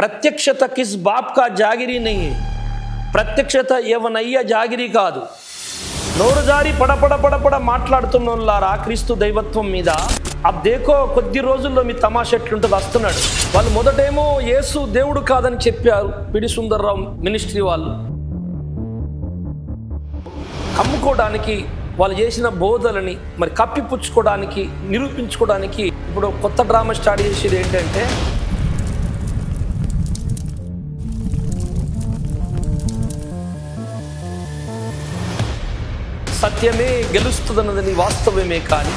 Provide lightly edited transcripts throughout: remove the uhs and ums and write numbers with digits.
ప్రత్యక్షత కిస్ బాప్ కా జాగిరీ నహీ, ప్రత్యక్షత ఎవనయ్య జాగిరీ కాదు. నోరు జారి పడపడ పడపడ మాట్లాడుతున్నోళ్ళారా క్రీస్తు దైవత్వం మీద. అబ్ దేకో కొద్ది రోజుల్లో మీ తమాషా ఎట్లుంటుంది వస్తున్నాడు. వాళ్ళు మొదటేమో యేసు దేవుడు కాదని చెప్పారు పిడి సుందర్రావు మినిస్ట్రీ వాళ్ళు. కమ్ముకోవడానికి వాళ్ళు చేసిన బోధలని మరి కప్పిపుచ్చుకోవడానికి నిరూపించుకోవడానికి ఇప్పుడు కొత్త డ్రామా స్టార్ట్ చేసేది ఏంటంటే సత్యమే గెలుస్తుందన్నది వాస్తవమే, కానీ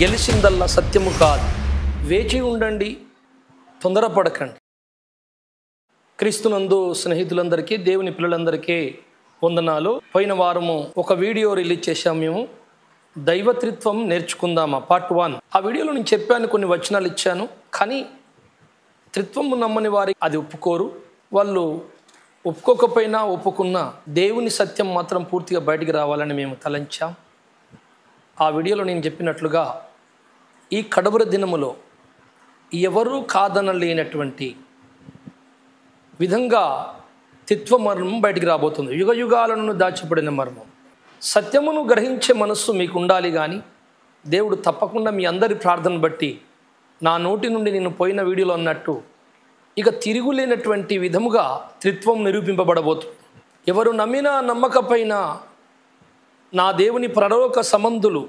గెలిచిందల్లా సత్యము కాదు. వేచి ఉండండి, తొందరపడకండి. క్రీస్తునందు స్నేహితులందరికీ, దేవుని పిల్లలందరికీ వందనాలు. పోయిన వారము ఒక వీడియో రిలీజ్ చేశాం మేము, దైవత్రిత్వం నేర్చుకుందామా పార్ట్ 1. ఆ వీడియోలో నేను చెప్పాను, కొన్ని వచనాలు ఇచ్చాను. కానీ త్రిత్వము నమ్మని వారి అది ఒప్పుకోరు. వాళ్ళు ఒప్పుకోకపోయినా ఒప్పుకున్నా దేవుని సత్యం మాత్రం పూర్తిగా బయటికి రావాలని మేము తలంచాం. ఆ వీడియోలో నేను చెప్పినట్లుగా ఈ కడవర దినములో ఎవరూ కాదనలేనటువంటి విధంగా త్రిత్వ మర్మం బయటికి రాబోతుంది. యుగ యుగాలను దాచిపడిన మర్మం. సత్యమును గ్రహించే మనస్సు మీకు ఉండాలి, కానీ దేవుడు తప్పకుండా మీ అందరి ప్రార్థన బట్టి నా నోటి నుండి నేను పోయిన వీడియోలో అన్నట్టు ఇక తిరుగులేనటువంటి విధముగా త్రిత్వం నిరూపింపబడబోతుంది. ఎవరు నమ్మినా నమ్మకపోయినా నా దేవుని పరలోక సంబంధులు,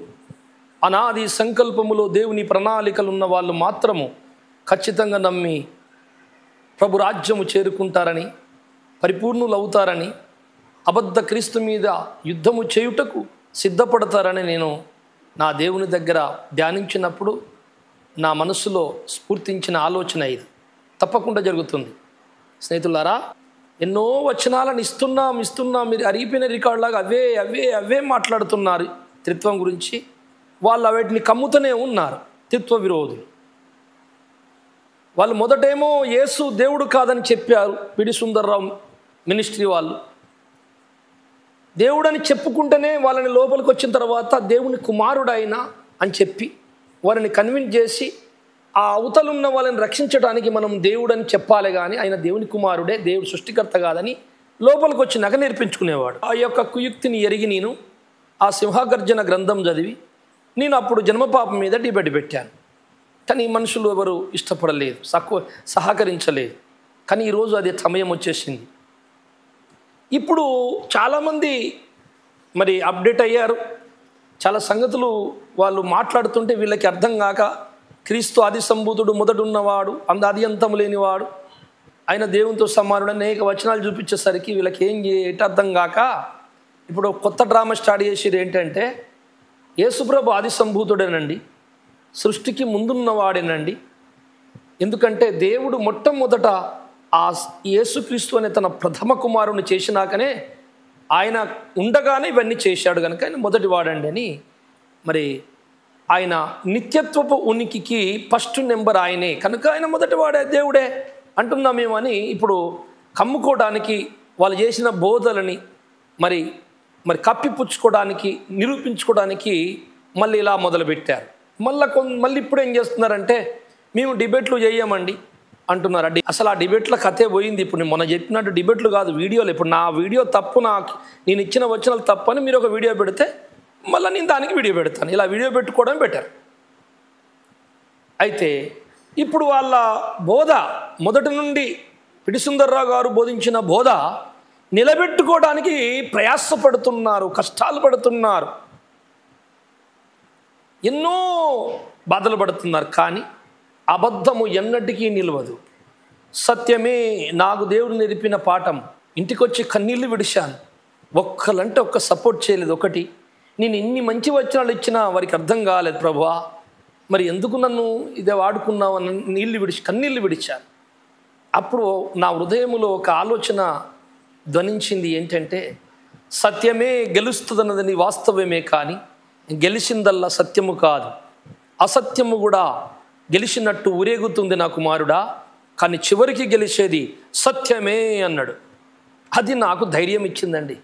అనాది సంకల్పములో దేవుని ప్రణాళికలు ఉన్న వాళ్ళు మాత్రము ఖచ్చితంగా నమ్మి ప్రభు రాజ్యము చేరుకుంటారని, పరిపూర్ణులు అవుతారని, అబద్ధ క్రీస్తు మీద యుద్ధము చేయుటకు సిద్ధపడతారని నేను నా దేవుని దగ్గర ధ్యానించినప్పుడు నా మనసులో స్ఫూర్తించిన ఆలోచన ఇది. తప్పకుండా జరుగుతుంది. స్నేహితులారా, ఎన్నో వచనాలను ఇస్తున్నా మీరు అరిగిపోయిన రికార్డులాగా అవే మాట్లాడుతున్నారు త్రిత్వం గురించి. వాళ్ళు వాటిని కమ్ముతూనే ఉన్నారు త్రిత్వ విరోధులు. వాళ్ళు మొదటేమో యేసు దేవుడు కాదని చెప్పారు పిడి సుందర్రావు మినిస్ట్రీ వాళ్ళు. దేవుడని చెప్పుకుంటేనే వాళ్ళని లోపలికి వచ్చిన తర్వాత దేవుని కుమారుడైనా అని చెప్పి వారిని కన్విన్స్ చేసి ఆ అవతలున్న వాళ్ళని రక్షించడానికి మనం దేవుడని చెప్పాలి, కానీ ఆయన దేవుని కుమారుడే, దేవుడు సృష్టికర్త కాదని లోపలికి వచ్చి నగ నేర్పించుకునేవాడు. ఆ యొక్క కుయుక్తిని ఎరిగి నేను ఆ సింహగర్జన గ్రంథం చదివి నేను అప్పుడు జన్మపాపం మీద డిబేట్ పెట్టాను. కానీ మనుషులు ఎవరు ఇష్టపడలేదు, సహకరించలేదు. కానీ ఈరోజు అదే సమయం వచ్చేసింది. ఇప్పుడు చాలామంది మరి అప్డేట్ అయ్యారు. చాలా సంగతులు వాళ్ళు మాట్లాడుతుంటే వీళ్ళకి అర్థం కాక క్రీస్తు ఆది సంభూతుడు మొదటున్నవాడు, ఆది అంతము లేనివాడు, ఆయన దేవునితో సమానుడు అనేక వచనాలు చూపించేసరికి వీళ్ళకి ఏటి అర్థం కాక ఇప్పుడు కొత్త డ్రామా స్టార్ట్ చేసేది ఏంటంటే యేసుప్రభు ఆది సంభూతుడేనండి, సృష్టికి ముందున్నవాడేనండి. ఎందుకంటే దేవుడు మొట్టమొదట ఆ యేసుక్రీస్తు అనే తన ప్రథమ కుమారుని చేసినాకనే ఆయన ఉండగానే ఇవన్నీ చేశాడు కనుక ఆయన మొదటి వాడండి అని, మరి ఆయన నిత్యత్వపు ఉనికికి ఫస్ట్ నెంబర్ ఆయనే కనుక ఆయన మొదటి వాడే దేవుడే అంటున్నామేమని ఇప్పుడు కమ్ముకోవడానికి వాళ్ళు చేసిన బోధలని మరి కప్పిపుచ్చుకోవడానికి నిరూపించుకోవడానికి మళ్ళీ ఇలా మొదలుపెట్టారు. మళ్ళీ ఇప్పుడు ఏం చేస్తున్నారంటే మేము డిబేట్లు చేయమండి అంటున్నారు. అసలు ఆ డిబేట్ల కథే పోయింది. ఇప్పుడు నేను మొన్న చెప్పినట్టు డిబేట్లు కాదు, వీడియోలు. ఇప్పుడు నా వీడియో తప్పు, నేను ఇచ్చిన వచనాలు తప్పు అని మీరు ఒక వీడియో పెడితే మళ్ళీ నేను దానికి వీడియో పెడతాను. ఇలా వీడియో పెట్టుకోవడం బెటర్. అయితే ఇప్పుడు వాళ్ళ బోధ మొదటి నుండి పిడి సుందర్రావు గారు బోధించిన బోధ నిలబెట్టుకోవడానికి ప్రయాసపడుతున్నారు, కష్టాలు పడుతున్నారు, ఎన్నో బాధలు పడుతున్నారు. కానీ అబద్ధము ఎన్నటికీ నిలవదు. సత్యమే నాకు దేవుడు నేర్పిన పాఠం. ఇంటికి వచ్చి కన్నీళ్ళు విడిచాను. ఒక్కలంటే ఒక్క సపోర్ట్ చేయలేదు. ఒకటి, నేను ఇన్ని మంచి వచనాలు ఇచ్చినా వారికి అర్థం కాలేదు. ప్రభువా, మరి ఎందుకు నన్ను ఇదే వాడుకున్నావు అని కన్నీళ్ళు విడిచాను. అప్పుడు నా హృదయంలో ఒక ఆలోచన ధ్వనించింది. ఏంటంటే సత్యమే గెలుస్తుందన్నది వాస్తవమే, కానీ గెలిచిందల్లా సత్యము కాదు. అసత్యము కూడా గెలిచినట్టు ఊరేగుతుంది నా కుమారుడా, కానీ చివరికి గెలిచేది సత్యమే అన్నాడు. అది నాకు ధైర్యం ఇచ్చిందండి.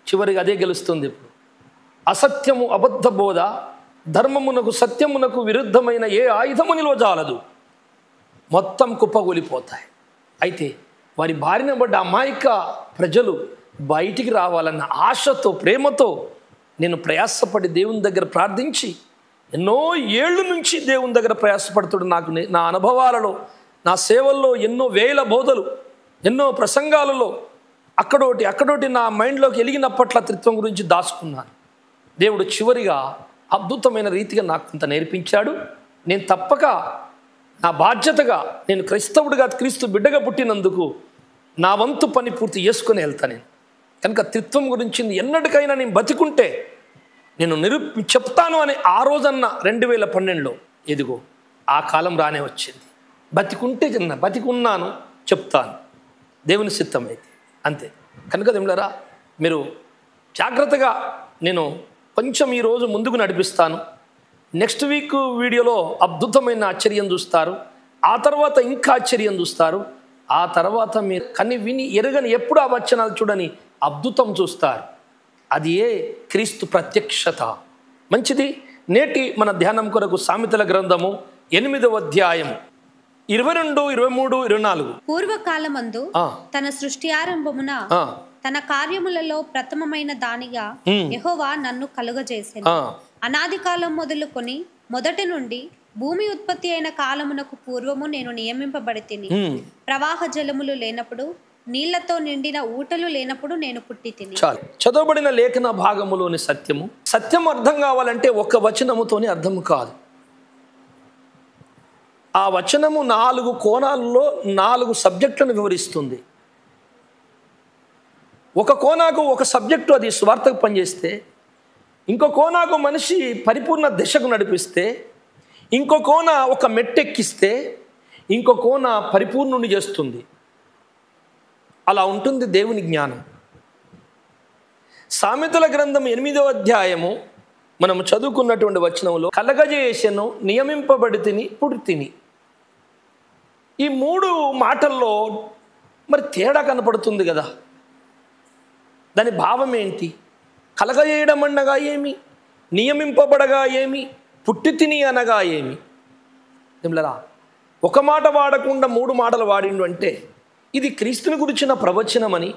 చివరికి అదే గెలుస్తుంది. ఇప్పుడు అసత్యము, అబద్ధ బోధ, ధర్మమునకు సత్యమునకు విరుద్ధమైన ఏ ఆయుధము నిలవజాలదు. మొత్తం కుప్పగూలిపోతాయి. అయితే వారి బారిన పడ్డ అమాయక ప్రజలు బయటికి రావాలన్న ఆశతో, ప్రేమతో నేను ప్రయాసపడి దేవుని దగ్గర ప్రార్థించి ఎన్నో ఏళ్ళ నుంచి దేవుని దగ్గర ప్రయాసపడుతుడు. నాకు నా అనుభవాలలో, నా సేవల్లో ఎన్నో వేల బోధలు, ఎన్నో ప్రసంగాలలో అక్కడోటి నా మైండ్లోకి వెలిగినప్పట్ల త్రిత్వం గురించి దాచుకున్నాను. దేవుడు చివరిగా అద్భుతమైన రీతిగా నాకు కొంత నేర్పించాడు. నేను తప్పక నా బాధ్యతగా, నేను క్రైస్తవుడిగా, క్రీస్తు బిడ్డగా పుట్టినందుకు నా వంతు పని పూర్తి చేసుకుని వెళ్తాను నేను. కనుక త్రిత్వం గురించి ఎన్నటికైనా నేను బతికుంటే నేను చెప్తాను అని ఆ రోజన్న 2012లో ఎదిగో ఆ కాలం రానే వచ్చింది. బతికుంటే బతికున్నాను, చెప్తాను, దేవుని సిద్ధమైతే అంతే. కనుక దేవులారా, మీరు జాగ్రత్తగా, నేను కొంచెం ఈరోజు ముందుకు నడిపిస్తాను. నెక్స్ట్ వీక్ వీడియోలో అద్భుతమైన ఆశ్చర్యం చూస్తారు. ఆ తర్వాత ఇంకా ఆశ్చర్యం చూస్తారు. ఆ తర్వాత మీరు కని విని ఎరగని, ఎప్పుడు ఆ వచనాలు చూడని అద్భుతం చూస్తారు. అది ఏ క్రీస్తు ప్రత్యక్షత. మంచిది. నేటి మన ధ్యానం కొరకు సామెతల గ్రంథము 8వ అధ్యాయం 22, 23, 24. పూర్వకాలమందు తన సృష్టి ఆరంభమున తన కార్యములలో ప్రథమమైన దానిగా యెహోవా నన్ను కలుగజేసెను. అనాది కాలం మొదలుకొని మొదటి నుండి భూమి ఉత్పత్తి అయిన కాలమునకు పూర్వము నేను నియమింపబడితిని. ప్రవాహ జలములు లేనప్పుడు, నీళ్లతో నిండిన ఊటలు లేనప్పుడు నేను పుట్టి తిని. చాలు. చదవబడిన లేఖన భాగములోని సత్యము, సత్యం అర్థం కావాలంటే ఒక్క వచనముతోని అర్థము కాదు. ఆ వచనము 4 కోణాల్లో 4 సబ్జెక్టులను వివరిస్తుంది. ఒక కోణాకు ఒక సబ్జెక్టు అది స్వార్థకు పనిచేస్తే, ఇంకో కోణాకు మనిషి పరిపూర్ణ దిశకు నడిపిస్తే, ఇంకో కోణ ఒక మెట్టెక్కిస్తే, ఇంకో కోణ పరిపూర్ణుని చేస్తుంది. అలా ఉంటుంది దేవుని జ్ఞానం. సామెతల గ్రంథం 8వ అధ్యాయము మనము చదువుకున్నటువంటి వచనంలో కలగజేసెను, నియమింపబడి తిని, పుడి తిని, ఈ 3 మాటల్లో మరి తేడా కనపడుతుంది కదా. దాని భావం ఏంటి? కలగజేయడం అనగా ఏమి, నియమింపబడగా ఏమి, పుట్టి తిని అనగా ఏమి? ఏమిలరా, ఒక మాట వాడకుండా 3 మాటలు వాడిండు అంటే ఇది క్రీస్తుని గురించిన ప్రవచనమని,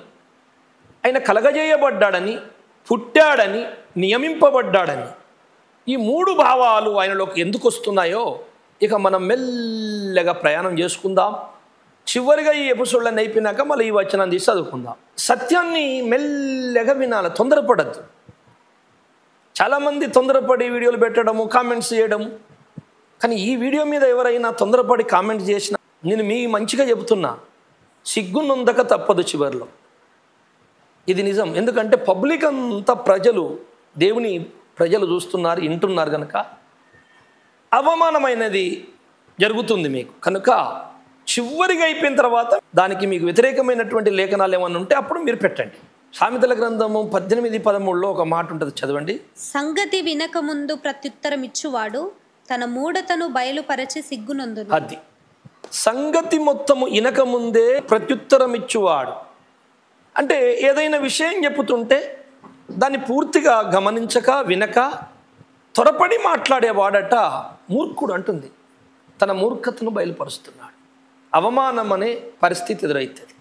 ఆయన కలగజేయబడ్డాడని, పుట్టాడని, నియమింపబడ్డాడని, ఈ 3 భావాలు ఆయనలోకి ఎందుకు వస్తున్నాయో ఇక మనం మెల్లగా ప్రయాణం చేసుకుందాం. చివరిగా ఈ ఎపిసోడ్లను అయిపోయినాక మళ్ళీ ఈ వచనాన్ని తీసి చదువుకుందాం. సత్యాన్ని మెల్లగా వినాలి, తొందరపడద్దు. చాలామంది తొందరపడి వీడియోలు పెట్టడము, కామెంట్స్ చేయడము. కానీ ఈ వీడియో మీద ఎవరైనా తొందరపడి కామెంట్ చేసినా నేను మీ మంచిగా చెబుతున్నా, సిగ్గునందక తప్పదు చివరిలో. ఇది నిజం. ఎందుకంటే పబ్లిక్ అంతా దేవుని ప్రజలు చూస్తున్నారు, వింటున్నారు. కనుక అవమానమైనది జరుగుతుంది మీకు. కనుక చివరిగా అయిపోయిన తర్వాత దానికి మీకు వ్యతిరేకమైనటువంటి లేఖనాలు ఏమన్నా ఉంటే అప్పుడు మీరు పెట్టండి. సామెతల గ్రంథము 18:13లో ఒక మాట ఉంటుంది, చదవండి. సంగతి వినక ముందు ప్రత్యుత్తరం ఇచ్చువాడు తన మూఢతను బయలుపరచి సిగ్గునందును. అది సంగతి మొత్తము ఇనక ముందే ప్రత్యుత్తరం ఇచ్చువాడు అంటే ఏదైనా విషయం చెప్పుతుంటే దాన్ని పూర్తిగా గమనించక, వినక త్వరపడి మాట్లాడేవాడట మూర్ఖుడు అంటుంది. తన మూర్ఖతను బయలుపరుస్తున్నాడు. అవమానం అనే పరిస్థితి ఎదురవుతుంది.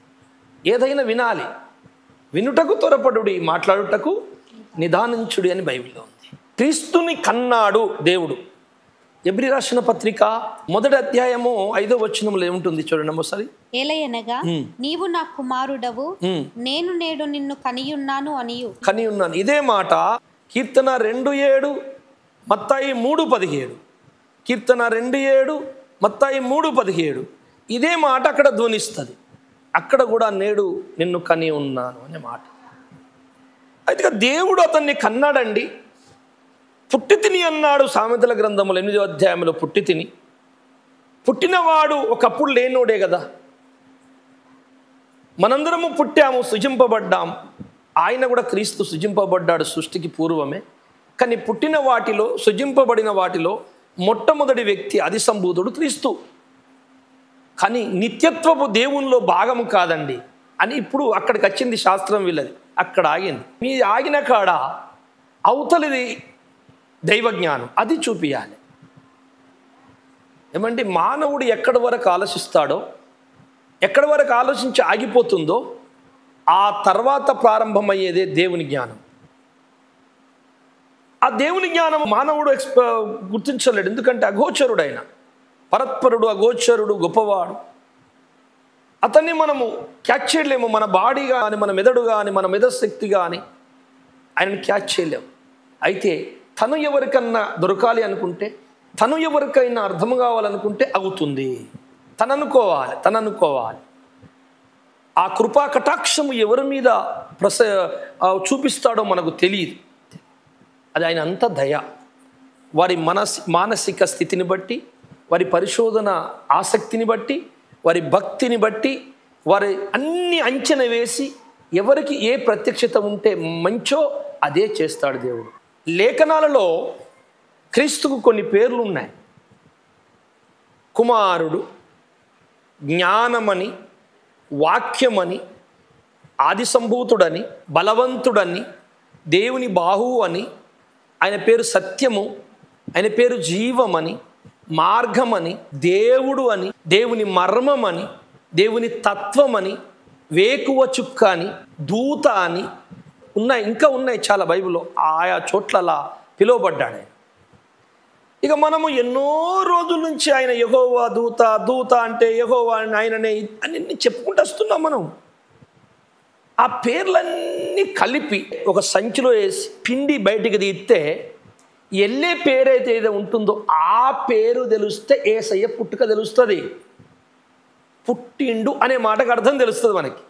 ఏదైనా వినాలి, వినుటకు త్వరపడుడి, మాట్లాడుటకు నిదానించుడి అని బైబిల్లో ఉంది. క్రీస్తుని కన్నాడు దేవుడు. ఎబ్రీ రాసిన పత్రిక 1వ అధ్యాయము 5వ వచనంలో ఏముంటుంది చూడండి ఒకసారి. ఏలయనగా నీవు నా కుమారుడవు, నేను నేడు నిన్ను కనియున్నాను అనియు. కనియున్నాను, ఇదే మాట కీర్తన 2:7, మత్తాయి 3:17. కీర్తన 2:7, మత్తాయి 3:17. ఇదే మాట అక్కడ ధ్వనిస్తుంది. అక్కడ కూడా నేడు నిన్ను కని ఉన్నాను అనే మాట. అయితే దేవుడు అతన్ని కన్నాడండి. పుట్టి తిని అన్నాడు సామెతల గ్రంథములు 8వ అధ్యాయంలో. పుట్టి తిని, పుట్టినవాడు ఒకప్పుడు లేనోడే కదా. మనందరము పుట్టాము, సృజింపబడ్డాం. ఆయన కూడా క్రీస్తు సృజింపబడ్డాడు సృష్టికి పూర్వమే. కానీ పుట్టిన వాటిలో, సృజింపబడిన వాటిలో మొట్టమొదటి వ్యక్తి ఆది సంభూతుడు క్రీస్తు. కానీ నిత్యత్వపు దేవునిలో భాగము కాదండి అని ఇప్పుడు అక్కడికి వచ్చింది శాస్త్రం. వీళ్ళది అక్కడ ఆగింది. మీ ఆగిన కాడ అవతలిది దైవజ్ఞానం, అది చూపియాలి. ఏమంటే మానవుడు ఎక్కడి వరకు ఆలోచిస్తాడో ఎక్కడి వరకు ఆలోచించి ఆగిపోతుందో ఆ తర్వాత ప్రారంభమయ్యేదే దేవుని జ్ఞానం. ఆ దేవుని జ్ఞానం మానవుడు గుర్తించలేడు, ఎందుకంటే అగోచరుడు ఆయన, పరత్పరుడు, అగోచరుడు, గొప్పవాడు. అతన్ని మనము క్యాచ్ చేయలేము. మన బాడీ కానీ, మన మెదడు కానీ, మన మెదశక్తి కానీ ఆయనను క్యాచ్ చేయలేము. అయితే తను ఎవరికన్నా దొరకాలి అనుకుంటే, తను ఎవరికైనా అర్థం కావాలనుకుంటే అవుతుంది. తను అనుకోవాలి. ఆ కృపా కటాక్షము ఎవరి మీద చూపిస్తాడో మనకు తెలియదు. అది ఆయన అంత దయ. వారి మానసిక స్థితిని బట్టి, వారి పరిశోధన ఆసక్తిని బట్టి, వారి భక్తిని బట్టి, వారి అన్ని అంచనా వేసి ఎవరికి ఏ ప్రత్యక్షత ఉంటే మంచో అదే చేస్తాడు దేవుడు. లేఖనాలలో క్రీస్తుకు కొన్ని పేర్లు ఉన్నాయి. కుమారుడు, జ్ఞానమని, వాక్యమని, ఆది సంభూతుడని, బలవంతుడని, దేవుని బాహువు అని, ఆయన పేరు సత్యము, ఆయన పేరు జీవమని, మార్గమని, దేవుడు అని, దేవుని మర్మమని, దేవుని తత్వమని, వేకువ చుక్క అని, దూత అని ఇంకా ఉన్నాయి చాలా బైబిల్లో. ఆయా చోట్లలా పిలువబడ్డాడు. ఇక మనము ఎన్నో రోజుల నుంచి ఆయన యెహోవా దూత, దూత అంటే యెహోవా ఆయననే అన్ని చెప్పుకుంటూ వస్తున్నాం మనం. ఆ పేర్లన్నీ కలిపి ఒక సంచిలో వేసి పిండి బయటికి తీస్తే వెళ్ళే పేరైతే ఏదో ఉంటుందో ఆ పేరు తెలిస్తే యేసయ్య పుట్టుక తెలుస్తుంది. పుట్టిండు అనే మాటకు అర్థం తెలుస్తుంది మనకి.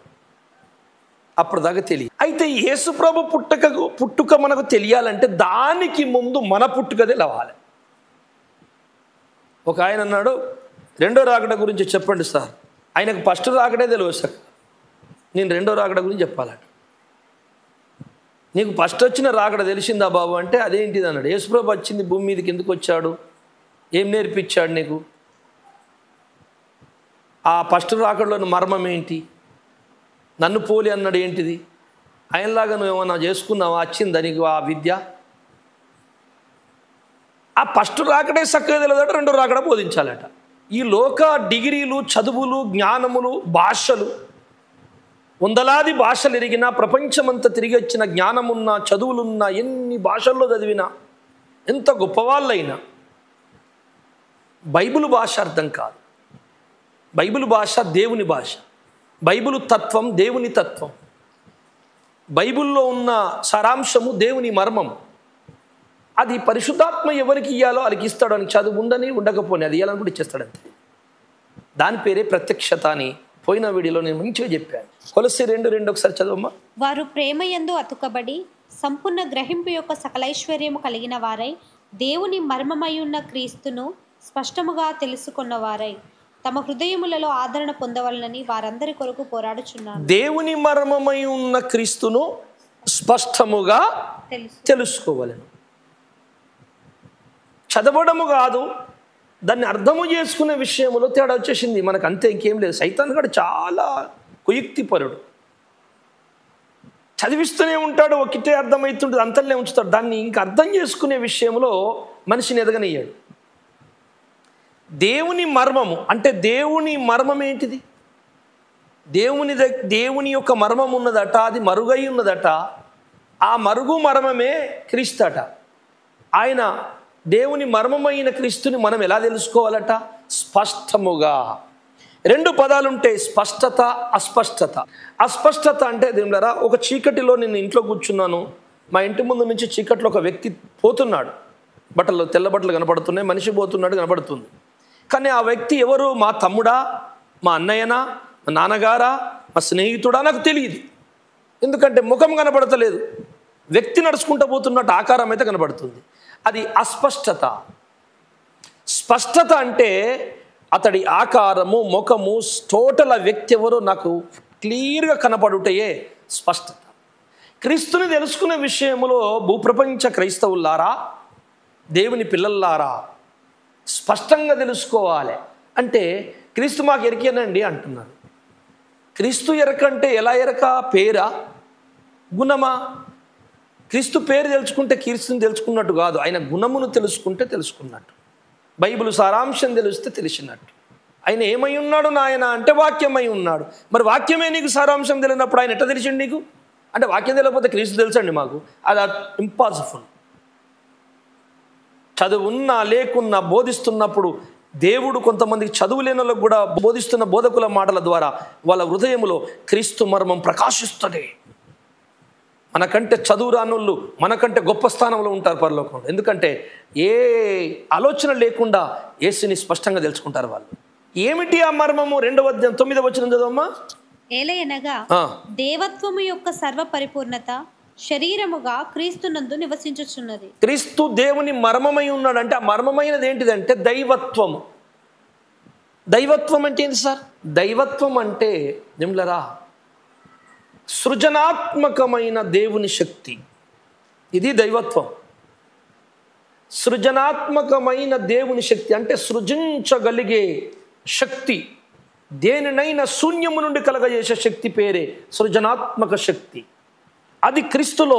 అప్పుడు దాకా తెలియదు. అయితే యేసుప్రభు పుట్టుక మనకు తెలియాలంటే దానికి ముందు మన పుట్టుక తెలవాలి. ఒక ఆయన అన్నాడు, రెండో రాకడ గురించి చెప్పండి సార్. ఆయనకు ఫస్ట్ రాకడే తెలియదు సార్, నేను రెండో రాకడ గురించి చెప్పాలంట. నీకు ఫస్ట్ వచ్చిన రాకడ తెలిసిందా బాబు అంటే అదేంటిది అన్నాడు. యేసుప్రభు వచ్చింది భూమి మీదకి ఎందుకు వచ్చాడు, ఏం నేర్పించాడు నీకు, ఆ ఫస్ట్ రాకడలోని మర్మం ఏంటి, నన్ను పోలి అన్నాడు ఏంటిది, ఆయనలాగా నువ్వు ఏమన్నా చేసుకున్నావా, వచ్చిందా నీకు ఆ విద్య? ఆ ఫస్ట్ రాకడే చక్కగా తెలియదట, రెండో రాకడ బోధించాలట. ఈ లోక డిగ్రీలు, చదువులు, జ్ఞానములు, భాషలు, వందలాది భాషలు ఎరిగినా, ప్రపంచమంతా తిరిగి వచ్చిన జ్ఞానమున్నా, చదువులున్నా, ఎన్ని భాషల్లో చదివినా, ఎంత గొప్పవాళ్ళైనా బైబిల్ భాష అర్థం కాదు. బైబిల్ భాష దేవుని భాష, బైబిల్ తత్వం దేవుని తత్వం, బైబిల్లో ఉన్న సారాంశము దేవుని మర్మం. అది పరిశుద్ధాత్మ ఎవరికి ఇయ్యాలో వాళ్ళకి ఇస్తాడు. అని చదువు ఉండని ఉండకపోని అది ఇవ్వాలని కూడా ఇచ్చేస్తాడు అంతే. దాని పేరే ప్రత్యక్షత అని పోయిన వీడియోలో నేను మంచిగా చెప్పాను. కొలస్సీ 2:2 ఒకసారి చదవమ్మా. వారు ప్రేమయందు అతుకబడి సంపూర్ణ గ్రహింపు యొక్క సకలైశ్వర్యము కలిగిన వారై దేవుని మర్మమై ఉన్న క్రీస్తును స్పష్టముగా తెలుసుకున్న వారై తమ హృదయములలో ఆదరణ పొందవలనని వారందరి కొరకు పోరాడుచున్నారు. దేవుని మర్మమై ఉన్న క్రీస్తును స్పష్టముగా తెలుసుకోవాలని, చదవడము కాదు, దాన్ని అర్థము చేసుకునే విషయంలో తేడా వచ్చేసింది మనకు, అంతే, ఇంకేం లేదు. సైతాన్ కూడా చాలా కుయుక్తిపరుడు, చదివిస్తూనే ఉంటాడు, ఒకటే అర్థమవుతుంటుంది, అంతలనే ఉంచుతాడు. దాన్ని ఇంకా అర్థం చేసుకునే విషయంలో మనిషిని ఎదగనియ్యాడు. దేవుని మర్మము అంటే దేవుని మర్మం ఏంటిది, దేవుని యొక్క మర్మం ఉన్నదట, అది మరుగై ఉన్నదట. ఆ మరుగు మర్మమే క్రీస్తట. ఆయన దేవుని మర్మమైన క్రీస్తుని మనం ఎలా తెలుసుకోవాలట, స్పష్టముగా. 2 పదాలుంటాయి, స్పష్టత, అస్పష్టత. అస్పష్టత అంటే దేవులారా, ఒక చీకటిలో నేను ఇంట్లో కూర్చున్నాను, మా ఇంటి ముందు నుంచి చీకట్లో ఒక వ్యక్తి పోతున్నాడు, బట్టలు తెల్ల బట్టలు కనపడుతున్నాయి, మనిషి పోతున్నాడు కనపడుతుంది. కానీ ఆ వ్యక్తి ఎవరు, మా తమ్ముడా, మా అన్నయ్యనా, మా నాన్నగారా, మా స్నేహితుడా నాకు తెలియదు. ఎందుకంటే ముఖం కనపడతలేదు, వ్యక్తి నడుచుకుంటూ పోతున్నట్టు ఆకారం అయితే కనపడుతుంది. అది అస్పష్టత. స్పష్టత అంటే అతడి ఆకారము, ముఖము, టోటల్ ఆ వ్యక్తి ఎవరో నాకు క్లియర్గా కనపడుటయే స్పష్టత. క్రీస్తుని తెలుసుకునే విషయంలో భూప్రపంచ క్రైస్తవులారా, దేవుని పిల్లల్లారా, స్పష్టంగా తెలుసుకోవాలి. అంటే క్రీస్తు మాకు ఎరికేనండి అంటున్నారు. క్రీస్తు ఎరకంటే ఎలా ఎరక, పేరా, గుణమా? క్రీస్తు పేరు తెలుసుకుంటే క్రీస్తుని తెలుసుకున్నట్టు కాదు, ఆయన గుణమును తెలుసుకుంటే తెలుసుకున్నట్టు, బైబిల్ సారాంశం తెలిస్తే తెలిసినట్టు. ఆయన ఏమై ఉన్నాడు నాయన అంటే వాక్యమై ఉన్నాడు. మరి వాక్యమే నీకు సారాంశం తెలియనప్పుడు ఆయన ఎట్లా తెలిసిండు నీకు? అంటే వాక్యం తెలియకపోతే క్రీస్తు తెలుసండి మాకు, అది ఇంపాసిబుల్. చదువున్నా లేకున్నా బోధిస్తున్నప్పుడు దేవుడు కొంతమందికి చదువు లేని వాళ్ళకు కూడా బోధిస్తున్న బోధకుల మాటల ద్వారా వాళ్ళ హృదయంలో క్రీస్తు మర్మం ప్రకాశిస్తుంది. మనకంటే చదువు రానోళ్ళు మనకంటే గొప్ప స్థానంలో ఉంటారు పరలోకంలో. ఎందుకంటే ఏ ఆలోచన లేకుండా యేసుని స్పష్టంగా తెలుసుకుంటారు వాళ్ళు. ఏమిటి ఆ మర్మము? 2వ అధ్యాయం 9వ వచనం చదవమ్మా. ఏలయనగా దేవత్వము యొక్క సర్వ పరిపూర్ణత శరీరముగా క్రీస్తునందు నివసించుచున్నది. క్రీస్తు దేవుని మర్మమై ఉన్నాడు. అంటే ఆ మర్మమైనది ఏంటిదంటే దైవత్వము. దైవత్వం అంటే ఏంటి సార్? దైవత్వం అంటే నిమ్లరా సృజనాత్మకమైన దేవుని శక్తి, ఇది దైవత్వం. సృజనాత్మకమైన దేవుని శక్తి అంటే సృజించగలిగే శక్తి, దేనినైనా శూన్యము నుండి కలగజేసే శక్తి పేరే సృజనాత్మక శక్తి. అది క్రీస్తులో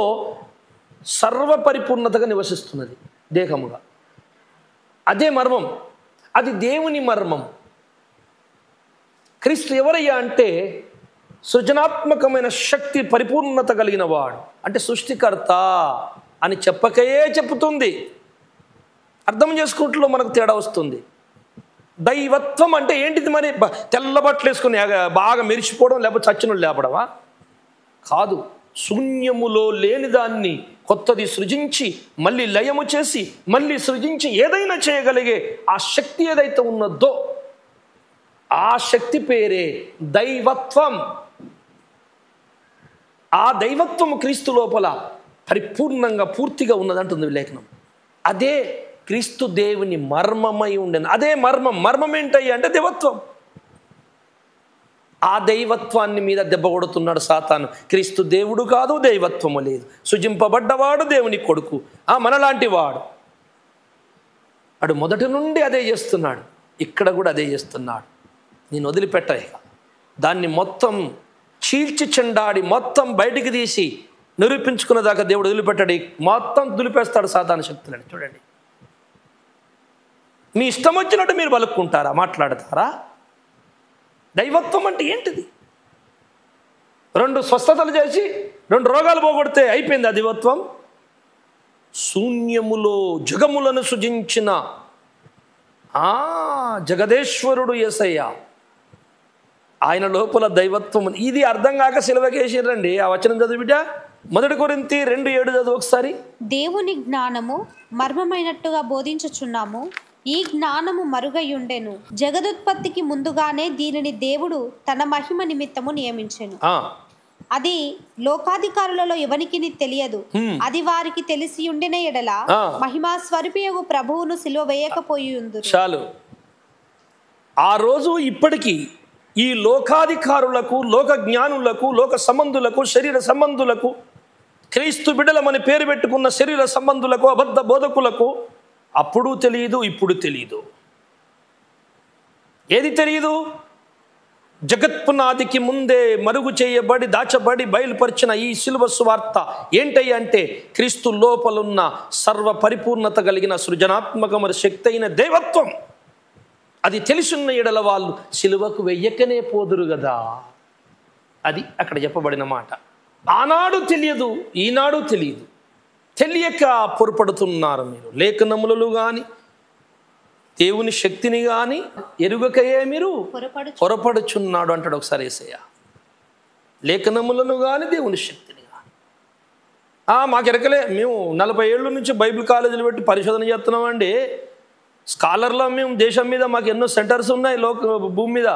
సర్వపరిపూర్ణతగా నివసిస్తున్నది దేహముగా. అదే మర్మం, అది దేవుని మర్మం. క్రీస్తు ఎవరయ్యా అంటే సృజనాత్మకమైన శక్తి పరిపూర్ణత కలిగిన వాడు, అంటే సృష్టికర్త అని చెప్పకయే చెప్తుంది. అర్థం చేసుకుంటూ మనకు తేడా వస్తుంది. దైవత్వం అంటే ఏంటిది? మరి తెల్ల బట్టలు వేసుకుని బాగా మెరిచిపోవడం, లేకపోతే చచ్చిన లేపడమా? కాదు. శూన్యములో లేని దాన్ని కొత్తది సృజించి మళ్ళీ లయము చేసి మళ్ళీ సృజించి ఏదైనా చేయగలిగే ఆ శక్తి ఏదైతే ఉన్నదో ఆ శక్తి పేరే దైవత్వం. ఆ దైవత్వము క్రీస్తు లోపల పరిపూర్ణంగా పూర్తిగా ఉన్నదంటుంది లేఖనం. అదే క్రీస్తు దేవుని మర్మమై ఉండేది. అదే మర్మం. మర్మం ఏంటయ్యా అంటే దైవత్వం. ఆ దైవత్వాన్ని మీద దెబ్బ కొడుతున్నాడు సాతాను. క్రీస్తు దేవుడు కాదు, దైవత్వము లేదు, సృజింపబడ్డవాడు దేవుని కొడుకు, మనలాంటి వాడు. అడు మొదటి నుండి అదే చేస్తున్నాడు, ఇక్కడ కూడా అదే చేస్తున్నాడు. నేను వదిలిపెట్టాయి దాన్ని మొత్తం చీల్చి చెండాడి మొత్తం బయటికి తీసి నిరూపించుకున్న దాకా దేవుడు వదిలిపెట్టాడు. మొత్తం దులిపేస్తాడు సాతాను శక్తులని. చూడండి, మీ ఇష్టం వచ్చినట్టు మీరు పలుక్కుంటారా, మాట్లాడతారా? దైవత్వం అంటే ఏంటిది? 2 స్వస్థతలు చేసి 2 రోగాలు పోగొడితే అయిపోయింది ఆ దైవత్వం. శూన్యములో జగములను సృజించిన జగదేశ్వరుడు యేసయ్య, ఆయన లోపల దైవత్వం. ఇది అర్థం కాక సిలువకేసిరండి. ఆ వచనం చదివిట 1 కొరింథీ 2:7 చదువు ఒకసారి. దేవుని జ్ఞానము మర్మమైనట్టుగా బోధించుచున్నాము, ఈ జ్ఞానము మరుగయుండెను. జగదుత్పత్తికి ముందుగానే దీనిని దేవుడు తన మహిమ నిమిత్తము నియమించెను. అది లోకాధికారులలో ఎవనికి తెలియదు. అది వారికి తెలిసి ఉండిన ఎడల మహిమా స్వరూపియగు ప్రభువును సిలువ వేయకపోయిందురు. చాలు. ఆ రోజు ఇప్పటికీ ఈ లోకాధికారులకు, లోక జ్ఞానులకు, లోక సంబంధులకు, శరీర సంబంధులకు, క్రీస్తు బిడ్డలమని పేరు పెట్టుకున్న శరీర సంబంధులకు, అబద్ధ బోధకులకు అప్పుడు తెలియదు, ఇప్పుడు తెలియదు. ఏది తెలియదు? జగత్పునాదికి ముందే మరుగు చేయబడి దాచబడి బయలుపరిచిన ఈ సిలువ సువార్త ఏంటయ్య అంటే క్రీస్తు లోపలున్న సర్వ పరిపూర్ణత కలిగిన సృజనాత్మకమైన శక్తి అయిన దైవత్వం. అది తెలుసున్న ఎడల వాళ్ళు సిలువకు వెయ్యకనే పోదురు కదా. అది అక్కడ చెప్పబడిన మాట. ఆనాడు తెలియదు, ఈనాడు తెలియదు. తెలియక పొరపడుతున్నారు మీరు. లేఖనములు కానీ దేవుని శక్తిని కానీ ఎరుగకయే మీరు పొరపడుచున్నాడు అంటాడు ఒకసారి యేసయ్య. లేఖనములను కానీ దేవుని శక్తిని కానీ. మాకెరకలే, మేము 40 ఏళ్ళ నుంచి బైబిల్ కాలేజీలు పెట్టి పరిశోధన చేస్తున్నామండి. స్కాలర్లో మేము దేశం మీద మాకు ఎన్నో సెంటర్స్ ఉన్నాయి భూమి మీద.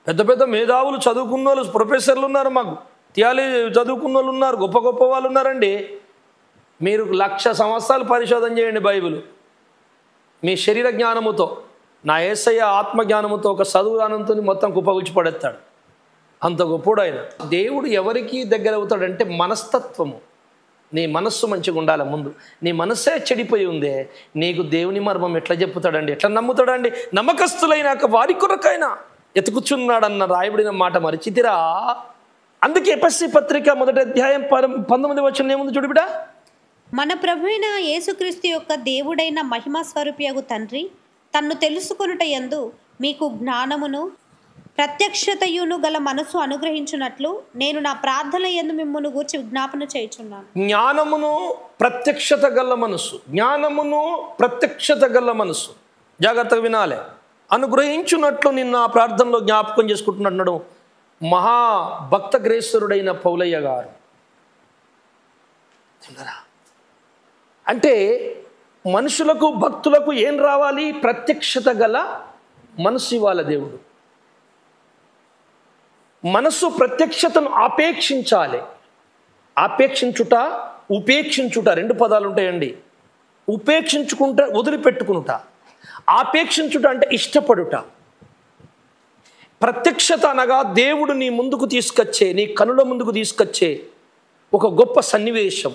పెద్ద పెద్ద మేధావులు చదువుకున్న వాళ్ళు, ప్రొఫెసర్లు ఉన్నారు, మాకు థియాలజీ చదువుకున్న వాళ్ళు ఉన్నారు, గొప్ప గొప్ప వాళ్ళు ఉన్నారండి. మీరు 1,00,000 సంవత్సరాలు పరిశోధన చేయండి బైబిల్ మీ శరీర జ్ఞానముతో. నా యేసయ్య ఆత్మజ్ఞానముతో ఒక చదువుగానంతో మొత్తం కుప్పగుచ్చి పడేస్తాడు. అంత గొప్పడు ఆయన. దేవుడు ఎవరికి దగ్గర అవుతాడంటే మనస్తత్వము. నీ మనస్సు మంచిగా ఉండాలి. ముందు నీ మనస్సే చెడిపోయి ఉందే, నీకు దేవుని మర్మం ఎట్లా చెప్పుతాడండి, ఎట్లా నమ్ముతాడండి? నమ్మకస్తులైనాక వారి కొరకైనా ఎతుకుచున్నాడన్న రాయబడిన మాట మరిచితిరా. అందుకే ఎఫెసీ పత్రిక 1వ అధ్యాయం 19వ వచనం ఏముంది చూడు బిడ్డ. మన ప్రభువైన యేసుక్రీస్తు యొక్క దేవుడైన మహిమా స్వరూపియగు తండ్రి తన్ను తెలుసుకొనుట యందు మీకు జ్ఞానమును ప్రత్యక్షతయును గల మనసు అనుగ్రహించున్నట్లు నేను నా ప్రార్థన యందు మిమ్మును గూర్చి విజ్ఞాపన చేయుచున్నాను. జ్ఞానమును ప్రత్యక్షత గల మనసు, జ్ఞానమును ప్రత్యక్షత గల మనసు, జాగ్రత్తగా వినాలి. అనుగ్రహించున్నట్లు నిన్న ఆ ప్రార్థనలో జ్ఞాపకం చేసుకుంటున్నాడు మహాభక్తగ్రేశ్వరుడైన పౌలయ్య గారు. అంటే మనుషులకు భక్తులకు ఏం రావాలి? ప్రత్యక్షత గల మనసు ఇవ్వాలి దేవుడు. మనసు ప్రత్యక్షతను ఆపేక్షించాలి. ఆపేక్షించుట, ఉపేక్షించుట రెండు పదాలు ఉంటాయండి. ఉపేక్షించుకుంట వదిలిపెట్టుకునుట, ఆపేక్షించుట అంటే ఇష్టపడుట. ప్రత్యక్షత అనగా దేవుడు నీ ముందుకు తీసుకొచ్చే, నీ కనుల ముందుకు తీసుకొచ్చే ఒక గొప్ప సన్నివేశం.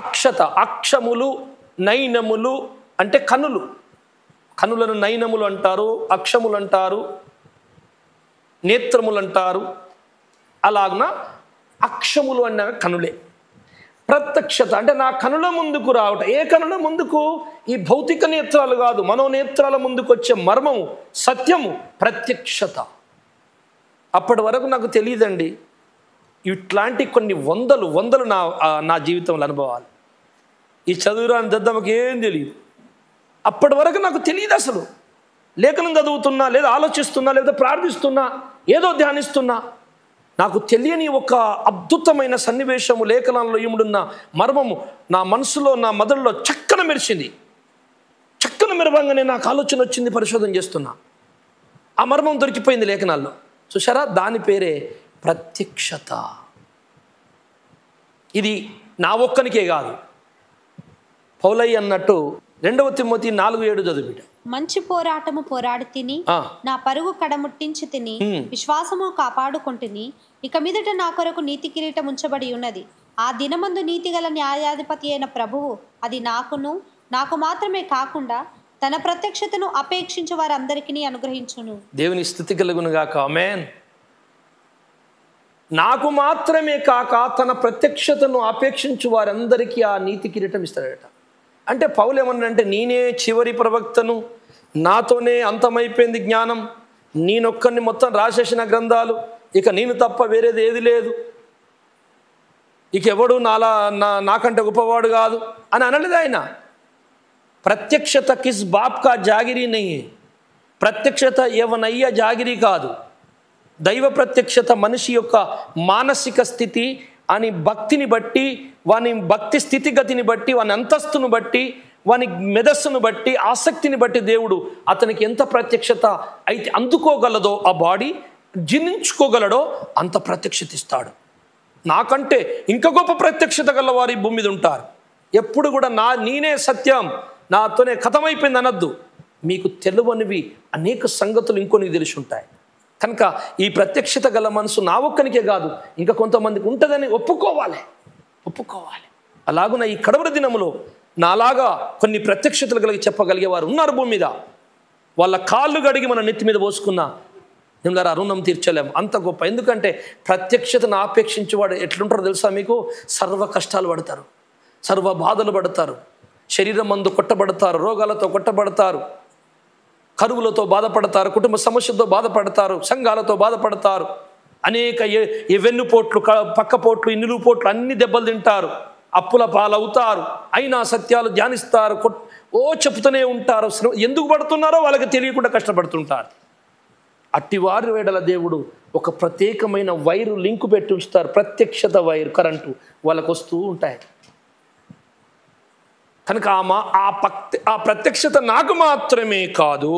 అక్షత, అక్షములు నయనములు అంటే కనులు, కనులను నయనములు అంటారు, అక్షములు అంటారు, నేత్రములు అంటారు. అలాగున అక్షములు అన్న కనులే. ప్రత్యక్షత అంటే నా కనుల ముందుకు రావటం. ఏ కనుల ముందుకు? ఈ భౌతిక నేత్రాలు కాదు, మనోనేత్రాల ముందుకు వచ్చే మర్మము, సత్యము, ప్రత్యక్షత. అప్పటి వరకు నాకు తెలియదండి. ఇట్లాంటి కొన్ని వందలు నా జీవితంలో అనుభవాలు. ఈ చదువురాని దద్దమ్మకి ఏం తెలియదు. అప్పటి వరకు నాకు తెలియదు అసలు. లేఖనం చదువుతున్నా, లేదా ఆలోచిస్తున్నా, లేదా ప్రార్థిస్తున్నా, ఏదో ధ్యానిస్తున్నా, నాకు తెలియని ఒక అద్భుతమైన సన్నివేశము లేఖనాల్లో ఇముడున్న మర్మము నా మనసులో, నా మెదడులో చక్కన మెరిచింది. చక్కన మెరవంగానే నాకు ఆలోచన వచ్చింది, పరిశోధన చేస్తున్నా, ఆ మర్మం దొరికిపోయింది లేఖనాల్లో. చూసారా? దాని పేరే ప్రత్యక్షత. ఇది నా ఒక్కనికే కాదు. పౌలయ్య అన్నట్టు 2 తిమోతి 4:7 చదివిట. మంచి పోరాటము పోరాడి తిని నా పరుగు కడముట్టించి తిని విశ్వాసము కాపాడుకుంటుని ఇక మీదట నా కొరకు నీతి కిరీటం ఉంచబడి ఉన్నది. ఆ దినమందు నీతిగల న్యాయాధిపతి అయిన ప్రభువు అది నాకు మాత్రమే కాకుండా తన ప్రత్యక్షతను అపేక్షించే వారందరికీ అనుగ్రహించును. దేవుని స్తుతి కలుగును గాక. ఆమేన్. నాకు మాత్రమే కాక తన ప్రత్యక్షతను అపేక్షించు వారందరికీ ఆ నీతి కిరీటం ఇస్తాడట. అంటే పౌలు ఏమన్నాడంటే, నేనే చివరి ప్రవక్తను, నాతోనే అంతమైపోయింది జ్ఞానం, నేనొక్కడిని మొత్తం రాసేసిన గ్రంథాలు, ఇక నేను తప్ప వేరేది ఏది లేదు, ఇక ఎవడు నాకంటే గొప్పవాడు కాదు అని అనలేదు ఆయన. ప్రత్యక్షత కిస్ బాప్ కా జాగిరీ నయ్యే. ప్రత్యక్షత ఎవనయ్య జాగిరీ కాదు. దైవ ప్రత్యక్షత మనిషి యొక్క మానసిక స్థితి అని భక్తిని బట్టి, వాని భక్తి స్థితిగతిని బట్టి, వాని అంతస్తును బట్టి, వాని మెదస్సును బట్టి, ఆసక్తిని బట్టి దేవుడు అతనికి ఎంత ప్రత్యక్షత అయితే అందుకోగలదో, ఆ బాడీ జీర్ణించుకోగలడో అంత ప్రత్యక్షత ఇస్తాడు. నాకంటే ఇంకా గొప్ప ప్రత్యక్షత గల వారు ఈ భూమి మీద ఉంటారు. ఎప్పుడు కూడా నేనే సత్యం, నాతోనే కథమైపోయింది అనద్దు. మీకు తెలియనివి అనేక సంగతులు ఇంకొనికి తెలిసి ఉంటాయి. కనుక ఈ ప్రత్యక్షత గల మనసు నా ఒక్కనికే కాదు, ఇంకా కొంతమందికి ఉంటుందని ఒప్పుకోవాలి. అలాగున ఈ కడవరి దినములో నాలాగా కొన్ని ప్రత్యక్షతలు కలిగి చెప్పగలిగే వారు ఉన్నారు భూమి మీద. వాళ్ళ కాళ్ళు గడిగి మన నెత్తి మీద పోసుకున్నా నిమ్మలారా రుణం తీర్చలేం, అంత గొప్ప. ఎందుకంటే ప్రత్యక్షతను ఆపేక్షించేవాడు ఎట్లుంటారో తెలుసా మీకు? సర్వ కష్టాలు పడతారు, సర్వ బాధలు పడతారు, శరీరం మందు కొట్టబడతారు, రోగాలతో కొట్టబడతారు, కరువులతో బాధపడతారు, కుటుంబ సమస్యలతో బాధపడతారు, సంఘాలతో బాధపడతారు, అనేక వెన్నుపోట్లు, పక్కపోట్లు, ఇన్నులుపోట్లు అన్ని దెబ్బలు తింటారు, అప్పుల పాలవుతారు. అయినా సత్యాలు ధ్యానిస్తారు, చెప్తూనే ఉంటారు. ఎందుకు పడుతున్నారో వాళ్ళకి తెలియకుండా కష్టపడుతుంటారు. అట్టివారి వేడల దేవుడు ఒక ప్రత్యేకమైన వైరు లింకు పెట్టి ఉంచుతారు. ప్రత్యక్షత వైరు, కరెంటు వాళ్ళకు వస్తూ ఉంటాయి. కనుక ఆ ప్రత్యక్షత నాకు మాత్రమే కాదు,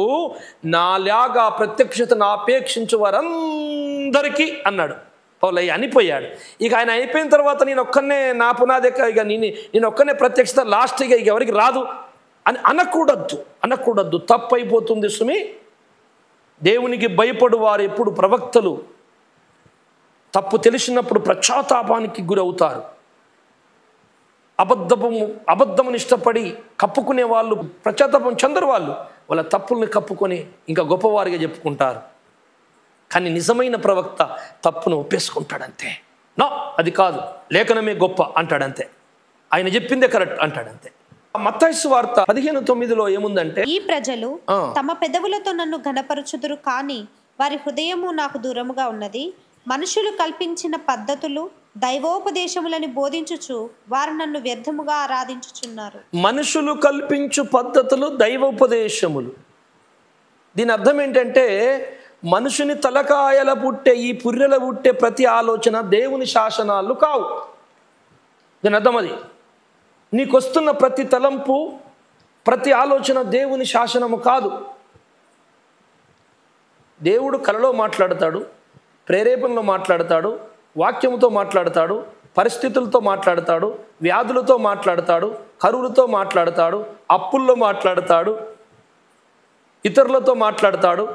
నాలాగా ప్రత్యక్షతను ఆపేక్షించే వారందరికీ అన్నాడు పౌలయ్య. అనిపోయాడు. ఇక ఆయన అయిపోయిన తర్వాత నేను ఒక్కనే నా పునాది, ఇక నేను ఒక్కనే ప్రత్యక్షత, లాస్ట్ ఇక ఎవరికి రాదు అని అనకూడద్దు. తప్పు అయిపోతుంది సుమి. దేవునికి భయపడు వారు ఎప్పుడు ప్రవక్తలు తప్పు తెలిసినప్పుడు పశ్చాత్తాపానికి గురవుతారు. అబద్ధముని ఇష్టపడి కప్పుకునే వాళ్ళు, పశ్చాత్తాపం చెందరు. వాళ్ళ తప్పుల్ని కప్పుకొని ఇంకా గొప్పవారిగా చెప్పుకుంటారు. కానీ నిజమైన ప్రవక్త తప్పును ఒప్పేసుకుంటాడంతే. అది కాదు, లేఖనమే గొప్ప అంటాడంతే, ఆయన చెప్పిందే కరెక్ట్ అంటాడంతే. మత్తయి సువార్త 15:9 ఏముందంటే, ఈ ప్రజలు తమ పెదవులతో నన్ను ఘనపరచుదురు, కానీ వారి హృదయము నాకు దూరముగా ఉన్నది. మనుషులు కల్పించిన పద్ధతులు దైవోపదేశములని బోధించుచు వారు నన్ను వ్యర్థముగా ఆరాధించుచున్నారు. మనుషులు కల్పించు పద్ధతులు దైవోపదేశములు. దీని అర్థం ఏంటంటే, మనుషుని తలకాయల పుట్టే, ఈ పుర్రెల పుట్టే ప్రతి ఆలోచన దేవుని శాసనాలు కావు. దీని అర్థం అది. నీకు వస్తున్న ప్రతి తలంపు, ప్రతి ఆలోచన దేవుని శాసనము కాదు. దేవుడు కలలో మాట్లాడతాడు, ప్రేరేపణలో మాట్లాడతాడు, వాక్యముతో మాట్లాడతాడు, పరిస్థితులతో మాట్లాడతాడు, వ్యాధులతో మాట్లాడతాడు, కరువులతో మాట్లాడతాడు, అప్పుల్లో మాట్లాడతాడు, ఇతరులతో మాట్లాడతాడు,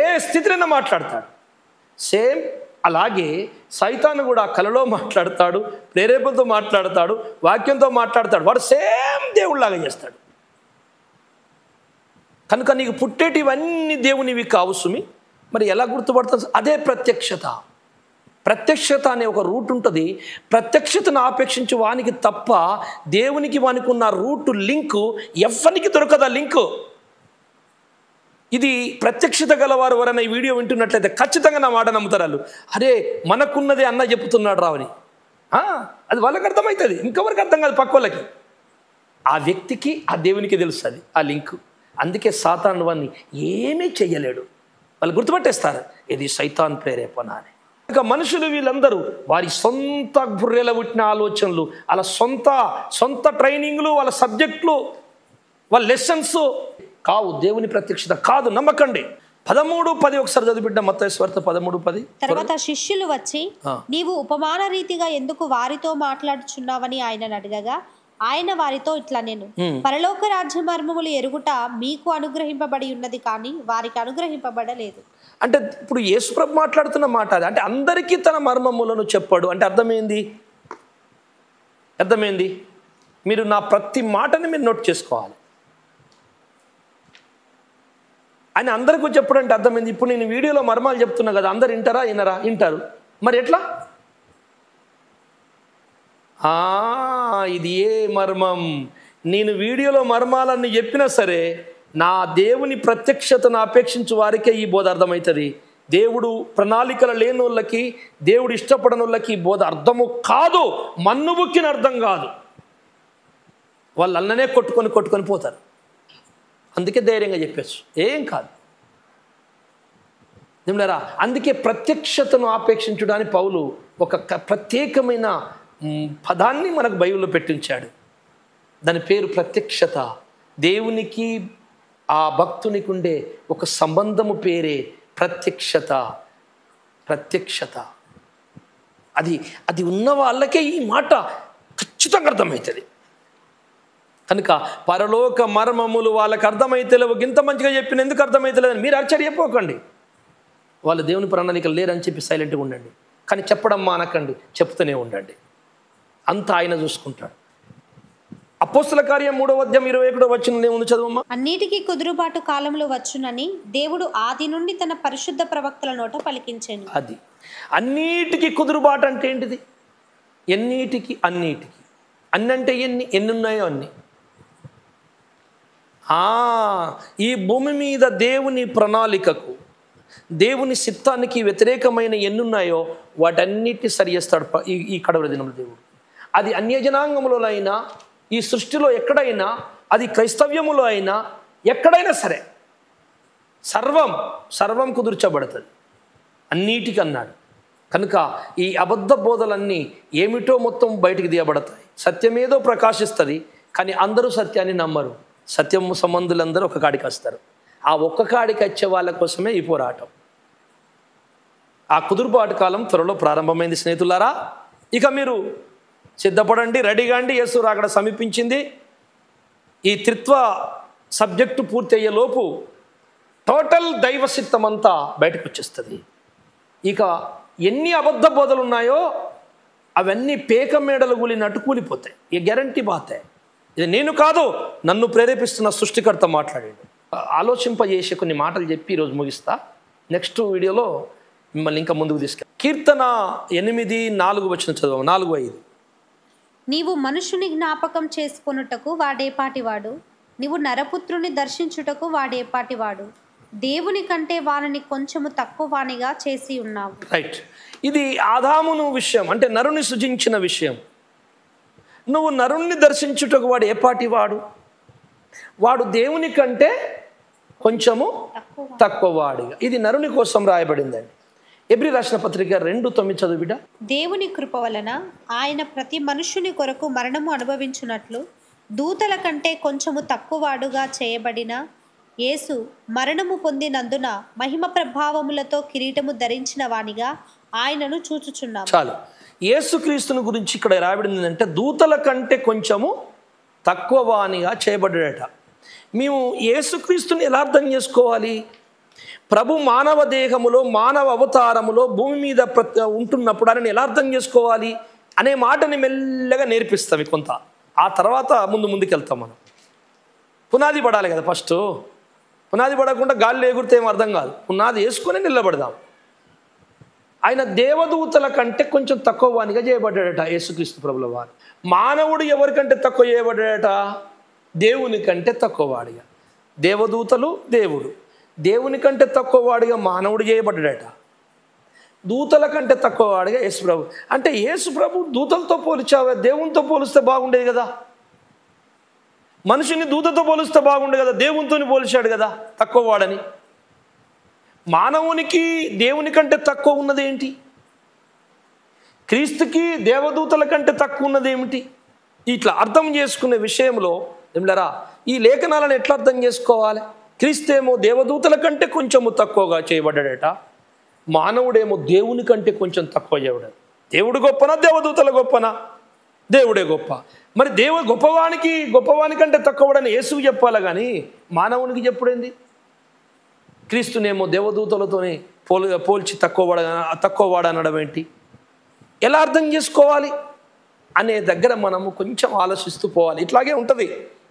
ఏ స్థితిలో మాట్లాడతాడు. సేమ్ అలాగే సైతాను కూడా కలలో మాట్లాడతాడు, ప్రేరేపణతో మాట్లాడతాడు, వాక్యంతో మాట్లాడతాడు. వాడు సేమ్ దేవుడిలాగా చేస్తాడు. కనుక నీకు పుట్టేటివన్నీ దేవునివి కావు సుమి. మరి ఎలా గుర్తుపడుతుంది? అదే ప్రత్యక్షత. ప్రత్యక్షత అనే ఒక రూట్ ఉంటుంది. ప్రత్యక్షతను ఆపేక్షించి వానికి తప్ప దేవునికి వానికి ఉన్న రూట్ లింకు ఎవ్వనికి దొరకదా లింకు. ఇది ప్రత్యక్షత గలవారు ఎవరైనా ఈ వీడియో వింటున్నట్లయితే ఖచ్చితంగా నా మాట నమ్ముతారు వాళ్ళు. అరే మనకున్నదే అన్న చెప్తున్నాడు రావని. అది వాళ్ళకి అర్థమవుతుంది, ఇంకెవరికి అర్థం కాదు, పక్క వాళ్ళకి. ఆ వ్యక్తికి ఆ దేవునికి తెలుస్తుంది ఆ లింకు. అందుకే సాతాను వాన్ని ఏమీ చెయ్యలేడు. వాళ్ళు గుర్తుపట్టేస్తారు ఇది సైతాన్ ప్రేరేపణ అని. ఇంకా మనుషులు వీళ్ళందరూ వారి సొంత బుర్రెల పుట్టిన ఆలోచనలు, వాళ్ళ సొంత ట్రైనింగ్లు, వాళ్ళ సబ్జెక్టులు, వాళ్ళ లెసన్స్ కావు. దేవుని ప్రత్యక్షత కాదు, నమ్మకండి. 13:10 ఒకసారి చదివిబిడ్డ. మత్తయి సువార్త 13:10. తర్వాత శిష్యులు వచ్చి, నీవు ఉపమాన రీతిగా ఎందుకు వారితో మాట్లాడుచున్నావని ఆయనను అడగగా, ఆయన వారితో ఇట్లా, నేను పరలోక రాజ్య మర్మములు ఎరుగుట మీకు అనుగ్రహింపబడి ఉన్నది, కానీ వారికి అనుగ్రహింపబడలేదు. అంటే ఇప్పుడు యేసుప్రభు మాట్లాడుతున్న మాట అది. అంటే అందరికీ తన మర్మములను చెప్పాడు అంటే అర్థమైంది. మీరు నా ప్రతి మాటని మీరు నోట్ చేసుకోవాలి. ఆయన అందరికీ చెప్పడం అంటే అర్థమైంది. ఇప్పుడు నేను వీడియోలో మర్మాలు చెప్తున్నా కదా, అందరు వింటారా? వింటారు. మరి ఎట్లా? ఇది ఏ మర్మం? నేను వీడియోలో మర్మాలన్నీ చెప్పినా సరే నా దేవుని ప్రత్యక్షతను అపేక్షించు వారికే ఈ బోధ అర్థమవుతుంది. దేవుడు ప్రణాళికలు లేని వాళ్ళకి, దేవుడు ఇష్టపడని వాళ్ళకి ఈ బోధ అర్థము కాదు, మన్నుబుక్కిన అర్థం కాదు. వాళ్ళు అన్ననే కొట్టుకొని పోతారు. అందుకే ధైర్యంగా చెప్పచ్చు, ఏం కాదు. నిమ్మలారా, అందుకే ప్రత్యక్షతను ఆపేక్షించడానికి పౌలు ఒక ప్రత్యేకమైన పదాన్ని మనకు బైబిల్లో పెట్టించాడు. దాని పేరు ప్రత్యక్షత. దేవునికి ఆ భక్తునికి ఉండే ఒక సంబంధము పేరే ప్రత్యక్షత. అది ఉన్న వాళ్ళకే ఈ మాట ఖచ్చితంగా అర్థమవుతుంది. కనుక పరలోక మర్మములు వాళ్ళకి అర్థమైతే లేవు. ఇంత మంచిగా చెప్పిన ఎందుకు అర్థమైతలేదని మీరు ఆశ్చర్యపోకండి. వాళ్ళు దేవుని ప్రణాళికలు లేరని చెప్పి సైలెంట్గా ఉండండి. కానీ చెప్పడం మానకండి, చెప్తూనే ఉండండి. అంతా ఆయన చూసుకుంటాడు. అపోస్తల కార్యం 3:21 ఏముంది చదవమ్మా. అన్నిటికీ కుదురుబాటు కాలంలో వచ్చునని దేవుడు ఆది నుండి తన పరిశుద్ధ ప్రవక్తల నోట పలికించెను. అది అన్నిటికీ కుదురుబాటు అంటే ఏంటిది? అన్నిటికీ అన్ని అంటే ఎన్ని ఉన్నాయో అన్ని. ఈ భూమి మీద దేవుని ప్రణాళికకు, దేవుని చిత్తానికి వ్యతిరేకమైన ఎన్నున్నాయో వాటన్నిటిని సరి చేస్తాడు ఈ కడవరి దినంలో దేవుడు. అది అన్యజనాంగములో అయినా, ఈ సృష్టిలో ఎక్కడైనా, అది క్రైస్తవ్యములో అయినా, ఎక్కడైనా సరే సర్వం కుదుర్చబడుతుంది అన్నిటికీ అన్నాడు. కనుక ఈ అబద్ధ బోధలన్నీ ఏమిటో మొత్తం బయటికి తీయబడతాయి. సత్యమేదో ప్రకాశిస్తుంది, కానీ అందరూ సత్యాన్ని నమ్మరు. సత్యం సంబంధులందరూ ఒక కాడికి వస్తారు. ఆ ఒక్క కాడికి వచ్చే వాళ్ళ కోసమే ఈ పోరాటం. ఆ కుదురుబాటు కాలం త్వరలో ప్రారంభమైంది స్నేహితులారా. ఇక మీరు సిద్ధపడండి, రెడీగా అండి. యేసు రాకడ సమీపించింది. ఈ త్రిత్వ సబ్జెక్టు పూర్తి అయ్యేలోపు టోటల్ దైవసిత్తం అంతా బయటకు వచ్చేస్తుంది. ఇక ఎన్ని అబద్ధ బోధలు ఉన్నాయో అవన్నీ పేక మేడలు కూలినట్టు కూలిపోతాయి. ఈ గ్యారంటీ బాతే. ఇది నేను కాదు, నన్ను ప్రేరేపిస్తున్న సృష్టికర్త మాట్లాడాడు. ఆలోచింపజేసే కొన్ని మాటలు చెప్పి ఈరోజు ముగిస్తా. నెక్స్ట్ వీడియోలో మిమ్మల్ని ఇంకా ముందుకు తీసుకెళ్ళి కీర్తన 8:4 చదువు. 4:5 నీవు మనుషుని జ్ఞాపకం చేసుకొనుటకు వాడేపాటివాడు, నీవు నరపుత్రుని దర్శించుటకు వాడేపాటివాడు, దేవుని కంటే వారిని కొంచెము తక్కువ వానిగా చేసి ఉన్నావు. రైట్. ఇది ఆదామును విషయం, అంటే నరుని సృజించిన విషయం. నువ్వు నరుణ్ణి దర్శించుటకు వాడు ఏపాటివాడు, వాడు దేవుని కంటే కొంచెము తక్కువ వాడిగా. ఇది నరుని కోసం రాయబడిందండి. ఎబ్రీ రాసిన పత్రిక 2:9 చదువు బిడ్డ. దేవుని కృప వలన ఆయన ప్రతి మనుష్యుని కొరకు మరణము అనుభవించున్నట్లు దూతల కంటే కొంచెము తక్కువవాడుగా చేయబడిన యేసు మరణము పొందినందున మహిమ ప్రభావములతో కిరీటము ధరించిన వానిగా ఆయనను చూచుచున్నాము. చాలు. యేసుక్రీస్తుని గురించి ఇక్కడ రాయబడింది అంటే దూతల కంటే కొంచెము తక్కువ వానిగా చేయబడ్డాడట. మేము యేసుక్రీస్తుని ఎలా అర్థం చేసుకోవాలి? ప్రభు మానవ దేహములో మానవ అవతారములో భూమి మీద ఉంటున్నప్పుడు ఆయన ఎలా అర్థం చేసుకోవాలి అనే మాటని మెల్లగా నేర్పిస్తాం కొంత. ఆ తర్వాత ముందుకెళ్తాం. మనం పునాది పడాలి కదా. ఫస్ట్ పునాది పడకుండా గాలిలో ఎగురితే ఏం అర్థం కాదు. పునాది వేసుకొని నిలబడదాం. ఆయన దేవదూతల కంటే కొంచెం తక్కువ వానిగా చేయబడ్డాడట యేసుక్రీస్తు ప్రభుల వారు. మానవుడు ఎవరికంటే తక్కువ చేయబడ్డాడట? దేవుని కంటే తక్కువ వాడిగా. దేవదూతలు దేవుడు, దేవుని కంటే తక్కువ వాడిగా మానవుడు చేయబడ్డాడట. దూతల కంటే తక్కువ వాడిగా యేసు ప్రభు. అంటే యేసు ప్రభు దూతలతో పోల్చావా? దేవునితో పోలిస్తే బాగుండేది కదా. మనిషిని దూతతో పోలిస్తే బాగుండే కదా. దేవునితో పోల్చాడు కదా తక్కువ వాడని. మానవునికి దేవుని కంటే తక్కువ ఉన్నది ఏంటి? క్రీస్తుకి దేవదూతల కంటే తక్కువ ఉన్నది ఏమిటి? ఇట్లా అర్థం చేసుకునే విషయంలో ఏమిలరా ఈ లేఖనాలను ఎట్లా అర్థం చేసుకోవాలి? క్రీస్తేమో దేవదూతల కంటే కొంచెము తక్కువగా చేయబడ్డాడట. మానవుడేమో దేవుని కంటే కొంచెం తక్కువ చేయబడ్డాడు. దేవుడు గొప్పనా దేవదూతల గొప్పనా? దేవుడే గొప్ప. మరి గొప్పవాని కంటే తక్కువడని యేసుకు చెప్పాలి కానీ మానవునికి చెప్పుడేంది? క్రీస్తునేమో దేవదూతలతోనే పోల్చి తక్కువ వాడనడం ఏంటి? ఎలా అర్థం చేసుకోవాలి అనే దగ్గర మనము కొంచెం ఆలోచిస్తూ పోవాలి. ఇట్లాగే ఉంటుంది.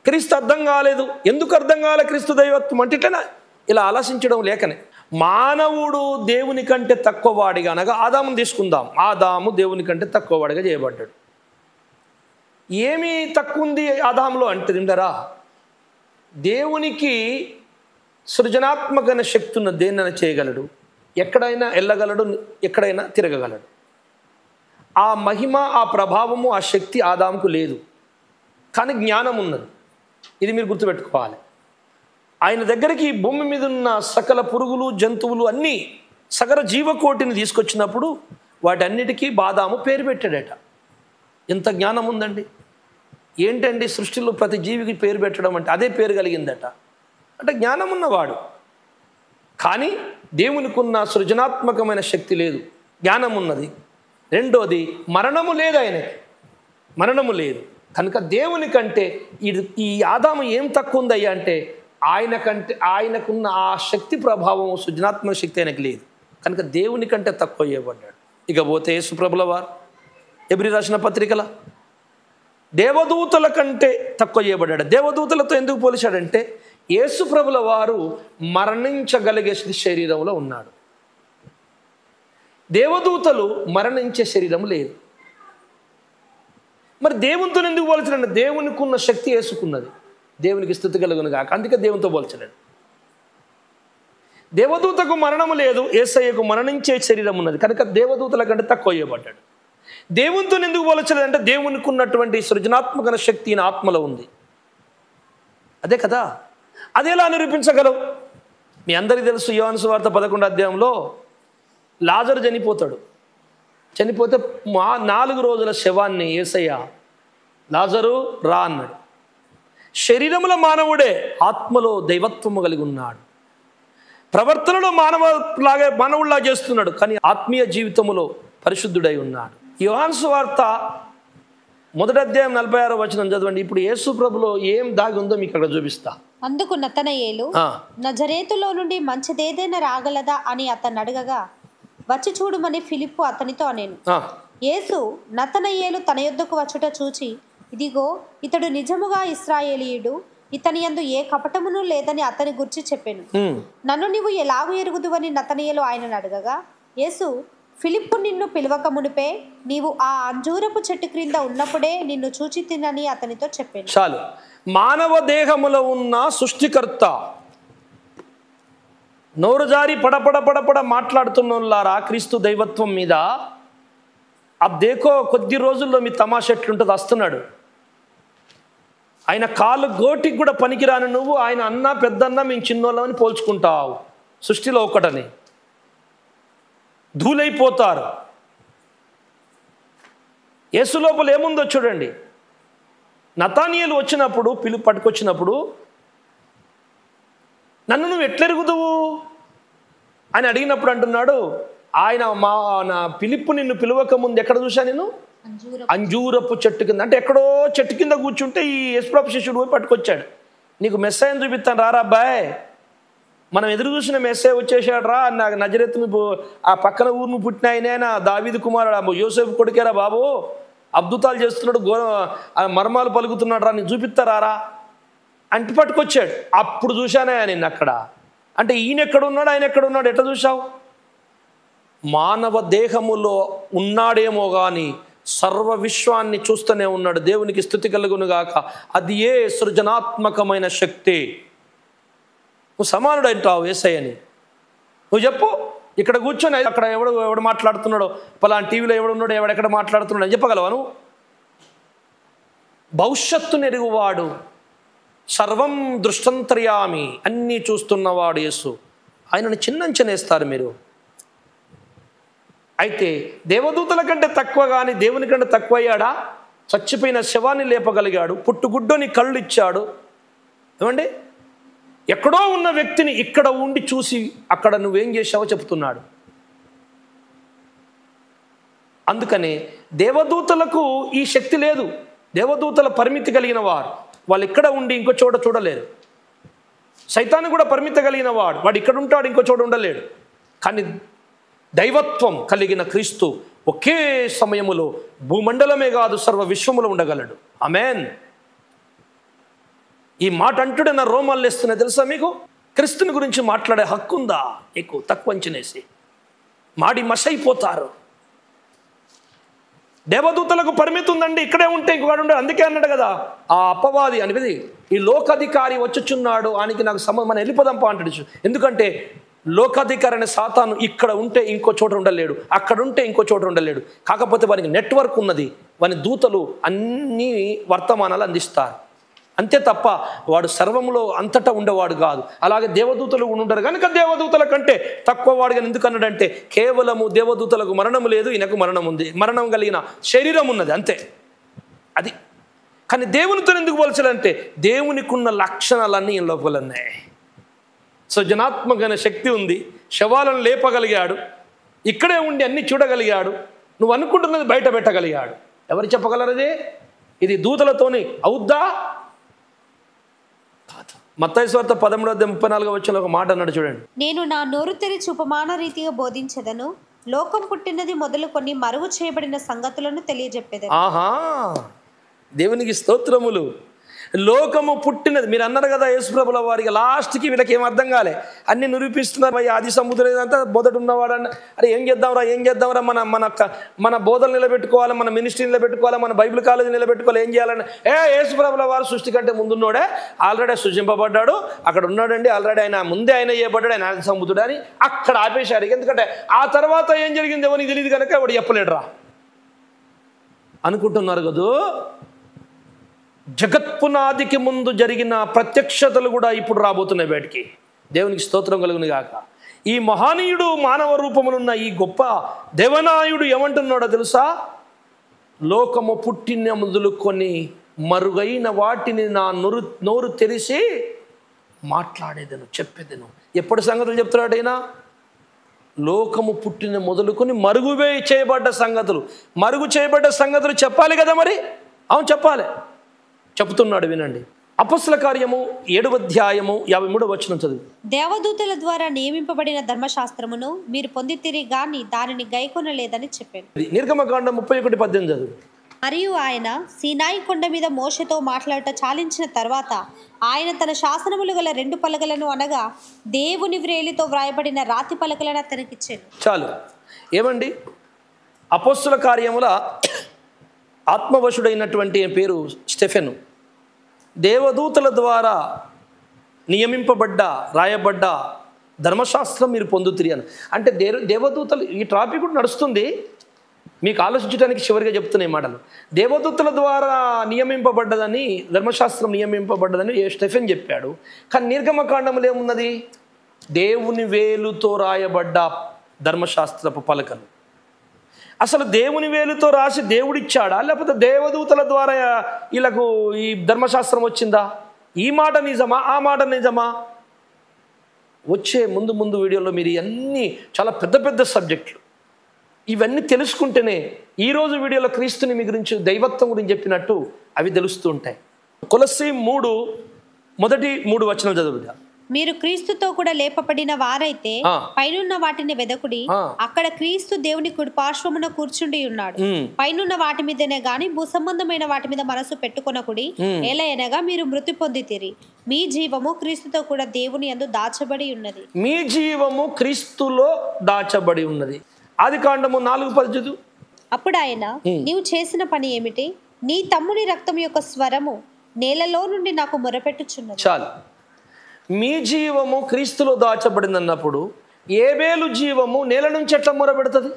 క్రీస్తు అర్థం కాలేదు. ఎందుకు అర్థం కాలే క్రీస్తు దైవత్వం అంటే ఇట్లనే ఇలా ఆలోచించడం లేకనే. మానవుడు దేవుని కంటే తక్కువ వాడిగా అనగా ఆదామును తీసుకుందాం. ఆదాము దేవుని కంటే తక్కువ వాడిగా చేయబడ్డాడు. ఏమి తక్కువ ఉంది ఆదాములో అంటే తింటారా? దేవునికి సృజనాత్మకమైన శక్తి ఉన్న దేన్నైనా చేయగలడు, ఎక్కడైనా వెళ్ళగలడు, ఎక్కడైనా తిరగగలడు. ఆ మహిమ, ఆ ప్రభావము, ఆ శక్తి ఆదాముకు లేదు. కానీ జ్ఞానం ఉన్నది. ఇది మీరు గుర్తుపెట్టుకోవాలి. ఆయన దగ్గరికి భూమి మీద ఉన్న సకల పురుగులు, జంతువులు అన్నీ సకల జీవకోటిని తీసుకొచ్చినప్పుడు వాటన్నిటికీ ఆదాము పేరు పెట్టాడట. ఎంత జ్ఞానం ఉందండి! ఏంటండి సృష్టిలో ప్రతి జీవికి పేరు పెట్టడం అంటే అదే పేరు కలిగిందట. అంటే జ్ఞానం ఉన్నవాడు. కానీ దేవునికి ఉన్న సృజనాత్మకమైన శక్తి లేదు, జ్ఞానం ఉన్నది. రెండోది మరణము లేదు. ఆయనకి మరణము లేదు. కనుక దేవుని కంటే ఈ ఆదాము ఏం తక్కువ ఉందయ్యా అంటే ఆయనకున్న ఆ శక్తి ప్రభావం, సృజనాత్మక శక్తి ఆయనకు లేదు. కనుక దేవుని కంటే తక్కువ చేయబడ్డాడు. ఇక పోతే యేసు ప్రభుల వారు ఎబ్రీ రాసిన పత్రికల దేవదూతల కంటే తక్కువ చేయబడ్డాడు. దేవదూతలతో ఎందుకు పోల్చాడంటే యేసు ప్రభుల వారు మరణించగలిగే శరీరంలో ఉన్నాడు. దేవదూతలు మరణించే శరీరం లేదు. మరి దేవునితో ఎందుకు పోల్చడండి? దేవునికి ఉన్న శక్తి యేసుకున్నది. దేవునికి స్తుతి కలుగును గాక. అందుకే దేవునితో పోల్చలేడు. దేవదూతకు మరణము లేదు, యేసయ్యకు మరణించే శరీరం ఉన్నది. కనుక దేవదూతల కంటే తక్కువ చేయబడ్డాడు. దేవునితో ఎందుకు పోల్చలేదంటే దేవునికి ఉన్నటువంటి సృజనాత్మక శక్తి ఆత్మలో ఉంది. అదే కదా. అదేలా నిరూపించగలవు? మీ అందరికీ తెలుసు, యోహాను సువార్త 11వ అధ్యాయంలో లాజరు చనిపోతాడు. చనిపోతే 4 రోజుల శవాన్ని యేసయ్య లాజరు రా అన్నాడు. శరీరంలో మానవుడే, ఆత్మలో దైవత్వము కలిగి ఉన్నాడు. ప్రవర్తనలో మానవుడిలా చేస్తున్నాడు, కానీ ఆత్మీయ జీవితంలో పరిశుద్ధుడై ఉన్నాడు. యోహాను సువార్త 1వ అధ్యాయం 46వ వచనం చదవండి. ఇప్పుడు యేసు ప్రభులో ఏం దాగి ఉందో మీకు అక్కడ చూపిస్తా. అందుకు నతనయేలు, నజరేతులో నుండి మంచిదేదైనా రాగలదా అని అతన్ని అడగగా, వచ్చి చూడమని ఫిలిప్పు అతనితో అనేను. యేసు నతనయేలు తన యొద్దకు వచ్చుట చూచి, ఇదిగో ఇతడు నిజముగా ఇశ్రాయేలీయుడు, ఇతని యందు ఏ కపటమును లేదని అతని గురించి చెప్పాను. నన్ను నీవు ఎలాగూ ఎరుగుదువని నతనయేలు ఆయనను అడగగా, యేసు ఫిలిప్పు నిన్ను పిలవక మునిపే నీవు ఆ అంజూరపు చెట్టు క్రింద ఉన్నప్పుడే నిన్ను చూచి తినని అతనితో చెప్పాను. చాలు. మానవ దేహములో ఉన్న సృష్టికర్త నోరు జారి పడపడ మాట్లాడుతున్నలారా క్రీస్తు దైవత్వం మీద దేకో కొద్ది రోజుల్లో మీ తమాషా ఎట్లుంటుంది వస్తున్నాడు. ఆయన కాలు గోటికి కూడా పనికిరాని నువ్వు ఆయన అన్న పెద్దన్న మేము చిన్నోళ్ళమని పోల్చుకుంటావు. సృష్టిలో ఒకటని ధూళైపోతారు. యేసు లోపల ఏముందో చూడండి. నతానియేలు వచ్చినప్పుడు పట్టుకొచ్చినప్పుడు నన్ను నువ్వు ఎట్లెరుగుదువు అని అడిగినప్పుడు అంటున్నాడు ఆయన నా ఫిలిప్పు నిన్ను పిలవక ముందు ఎక్కడ చూసా నేను అంజూరపు చెట్టు కింద. అంటే ఎక్కడో చెట్టు కింద కూర్చుంటే ఈ యేసుప్రభు శిష్యుడు పోయి పట్టుకొచ్చాడు. నీకు మెస్సయ్యను చూపిస్తాను రారా అబ్బాయ్, మనం ఎదురు చూసిన మెస్సయ్య వచ్చేసాడు రా. నాకు నజరేతును ఆ పక్కన ఊరును పుట్టిన ఆయన దావీదు కుమారుడు యోసేపు కొడుకేరా బాబు, అద్భుతాలు చేస్తున్నాడు, మర్మాలు పలుకుతున్నాడు రా, నీకు చూపిస్తారా అంటి పట్టుకొచ్చాడు. అప్పుడు చూశానే నిన్ను అక్కడ. అంటే ఈయన ఎక్కడున్నాడు ఆయన ఎక్కడున్నాడు ఎట్లా చూసావు? మానవ దేహములో ఉన్నాడేమో కానీ సర్వ విశ్వాన్ని చూస్తూనే ఉన్నాడు. దేవునికి స్తుతి కలుగునుగాక. అది ఏ సృజనాత్మకమైన శక్తి. నువ్వు సమానుడు అంటావు యేసయ్యని. నువ్వు చెప్పు, ఇక్కడ కూర్చొని అక్కడ ఎవడు మాట్లాడుతున్నాడో, పలానా టీవీలో ఎవడున్నాడో, ఎవడెక్కడ మాట్లాడుతున్నాడో అని చెప్పగలవా నువ్వు? భవిష్యత్తును ఎరుగువాడు, సర్వం దృష్టంతర్యామి, అన్నీ చూస్తున్నవాడు యేసు. ఆయనను చిన్నంచనేస్తారు మీరు. అయితే దేవదూతల కంటే తక్కువ కానీ దేవుని కంటే తక్కువ అయ్యాడా? చచ్చిపోయిన శవాన్ని లేపగలిగాడు, పుట్టుగుడ్డని కళ్ళు ఇచ్చాడు. ఏమండి, ఎక్కడో ఉన్న వ్యక్తిని ఇక్కడ ఉండి చూసి అక్కడ నువ్వేం చేశావో చెప్తున్నాడు. అందుకనే దేవదూతలకు ఈ శక్తి లేదు. దేవదూతల పరిమితి కలిగిన వారు, వాళ్ళు ఇక్కడ ఉండి ఇంకో చోట చూడలేరు. సైతాను కూడా పరిమితి కలిగిన వాడు ఇక్కడ ఉంటాడు, ఇంకో చోట ఉండలేడు. కానీ దైవత్వం కలిగిన క్రీస్తు ఒకే సమయములో భూమండలమే కాదు సర్వ విశ్వములో ఉండగలడు. ఆమేన్. ఈ మాట అంటుడే నా రోమాలు లేస్తున్నాయి తెలుసా మీకు? క్రీస్తుని గురించి మాట్లాడే హక్కు ఉందా నీకు? తక్కువ అంచనేసి మాడి మసైపోతారు. దేవదూతలకు పరిమితి ఉందండి, ఇక్కడే ఉంటే ఇంకొకడు ఉండే. అందుకే అన్నాడు కదా ఆ అపవాది అనేది, ఈ లోకాధికారి వచ్చుచున్నాడు, ఆయనకి నాకు మనం వెళ్ళిపోదాంపా అంటాడు. ఎందుకంటే లోకాధికారి అనే సాతాను ఇక్కడ ఉంటే ఇంకో చోట ఉండలేడు, అక్కడ ఉంటే ఇంకో చోట ఉండలేడు. కాకపోతే వానికి నెట్వర్క్ ఉన్నది, వాని దూతలు అన్ని వర్తమానాలు అందిస్తారు అంతే తప్ప వాడు సర్వంలో అంతటా ఉండేవాడు కాదు. అలాగే దేవదూతలు ఉండరు కనుక దేవదూతల కంటే తక్కువ వాడుగా ఎందుకు అన్నాడంటే, కేవలము దేవదూతలకు మరణం లేదు, ఈయనకు మరణం ఉంది, మరణం కలిగిన శరీరం ఉన్నది అంతే. అది కానీ దేవునితో ఎందుకు పోల్చాలంటే దేవునికి ఉన్న లక్షణాలన్నీ ఈయన లోపల ఉన్నాయి. సృజనాత్మకమైన శక్తి ఉంది, శవాలను లేపగలిగాడు, ఇక్కడే ఉండి అన్ని చూడగలిగాడు, నువ్వు అనుకుంటున్నది బయట పెట్టగలిగాడు. ఎవరు చెప్పగలరది? ఇది దూతలతోని అవుద్దా? మత్తయి సువార్త 13:34 ఒక మాట అన్నాడు చూడండి. నేను నా నోరు తెరిచి ఉపమాన రీతిగా బోధించదను, లోకం పుట్టినది మొదలుకొని మరుగు చేయబడిన సంగతులను తెలియజెప్పేదను. ఆహా, దేవునికి స్తోత్రములు. లోకము పుట్టినది మీరు అన్నారు కదా యేసుప్రభుల వారికి. లాస్ట్కి వీళ్ళకి ఏం అర్థం కాలే, అన్ని నిరూపిస్తున్నారు. ఆది సముద్రం అంతా మొదట ఉన్నవాడని. అరే ఏం చేద్దాంరా మన బోధలు నిలబెట్టుకోవాలి, మన మినిస్ట్రీ నిలబెట్టుకోవాలి, మన బైబిల్ కాలేజీ నిలబెట్టుకోవాలి, ఏం చేయాలని? యేసుప్రభుల వారు సృష్టి కంటే ముందున్నోడే, ఆల్రెడీ సృజింపబడ్డాడు, అక్కడ ఉన్నాడండి ఆల్రెడీ, ఆయన ముందే ఆయన చేయబడ్డాడు, ఆయన ఆది సముద్రుడు అని అక్కడ ఆపేశారు. ఎందుకంటే ఆ తర్వాత ఏం జరిగింది ఎవరికి తెలియదు కనుక వాడు చెప్పలేడురా అనుకుంటున్నారు కదా. జగత్పునాదికి ముందు జరిగిన ప్రత్యక్షతలు కూడా ఇప్పుడు రాబోతున్నాయి బయటికి. దేవునికి స్తోత్రం కలుగును గాక. ఈ మహానీయుడు మానవ రూపములున్న ఈ గొప్ప దేవనాయుడు ఏమంటున్నాడో తెలుసా? లోకము పుట్టిన మొదలుకొని మరుగైన వాటిని నా నోరు తెరిచి మాట్లాడేదను, చెప్పేదను. ఎప్పుడు సంగతులు చెప్తున్నాడు అయినా? లోకము పుట్టిన మొదలుకొని మరుగు చేయబడ్డ సంగతులు చెప్పాలి కదా మరి. అవును చెప్పాలి, చెప్తున్నాడు వినండి. అపొస్తలుల కార్యము 7:53 చదువు. దేవదూతల ద్వారా నియమింపబడిన ధర్మశాస్త్రమును మీరు పొందితిరి గాని దానిని గైకొనలేదని చెప్పాను. నిర్గమకాండం 31:18 చదువు. మరియు ఆయన సీనాయి కొండ మీద మోషేతో మాట్లాడట చాలించిన తర్వాత ఆయన తన శాసనములు గల 2 పలకలను అనగా దేవుని వ్రేలితో వ్రాయబడిన రాతి పలకలను అతనికిచ్చాను. చాలు. ఏమండి, అపోస్తుల కార్యముల ఆత్మవశుడైనటువంటి పేరు స్టెఫెను. దేవదూతల ద్వారా నియమింపబడ్డ రాయబడ్డ ధర్మశాస్త్రం మీరు పొందుతురి అని. అంటే దేవదూతలు, ఈ టాపిక్ కూడా నడుస్తుంది, మీకు ఆలోచించడానికి చివరిగా చెప్తున్నాయి మాటలు. దేవదూతల ద్వారా నియమింపబడ్డదని, ధర్మశాస్త్రం నియమింపబడ్డదని స్టెఫెన్ చెప్పాడు. కానీ నిర్గమకాండములో ఏమున్నది? దేవుని వేలుతో రాయబడ్డ ధర్మశాస్త్రపు పలకలు. అసలు దేవుని వేలుతో రాసి దేవుడిచ్చాడా, లేకపోతే దేవదూతల ద్వారా వీళ్ళకు ఈ ధర్మశాస్త్రం వచ్చిందా? ఈ మాట నిజమా, ఆ మాట నిజమా? వచ్చే ముందు వీడియోలో మీరు అన్నీ చాలా పెద్ద పెద్ద సబ్జెక్టులు, ఇవన్నీ తెలుసుకుంటేనే ఈరోజు వీడియోలో క్రీస్తుని మీ గురించి, దైవత్వం గురించి చెప్పినట్టు అవి తెలుస్తూ ఉంటాయి. కొలస్సీ 3 మొదటి 3 వచనాలు చదువుదా. మీరు క్రీస్తుతో కూడా లేపబడిన వారైతే పైనున్న వాటిని వెదకుడి, అక్కడ క్రీస్తు దేవుని కుడి పార్శ్వమున కూర్చుండి ఉన్నాడు. పైనున్న వాటి మీదనే గాని భూ సంబంధమైన వాటి మీద మనసు పెట్టుకొనకుడి, ఏలయనగా మీరు మృతి పొందితిరి, మీ జీవము క్రీస్తుతో కూడా దేవుని యందు దాచబడి ఉన్నది. మీ జీవము క్రీస్తులో దాచబడి ఉన్నది. ఆదికాండము 4:10. అప్పుడు ఆయన, నీవు చేసిన పని ఏమిటి? నీ తమ్ముని రక్తం యొక్క స్వరము నేలలో నుండి నాకు మొరపెట్టుచున్నది. చాలు. మీ జీవము క్రీస్తులో దాచబడింది అన్నప్పుడు ఏబేలు జీవము నేల నుంచి ఎట్లా మొరపెడుతుంది?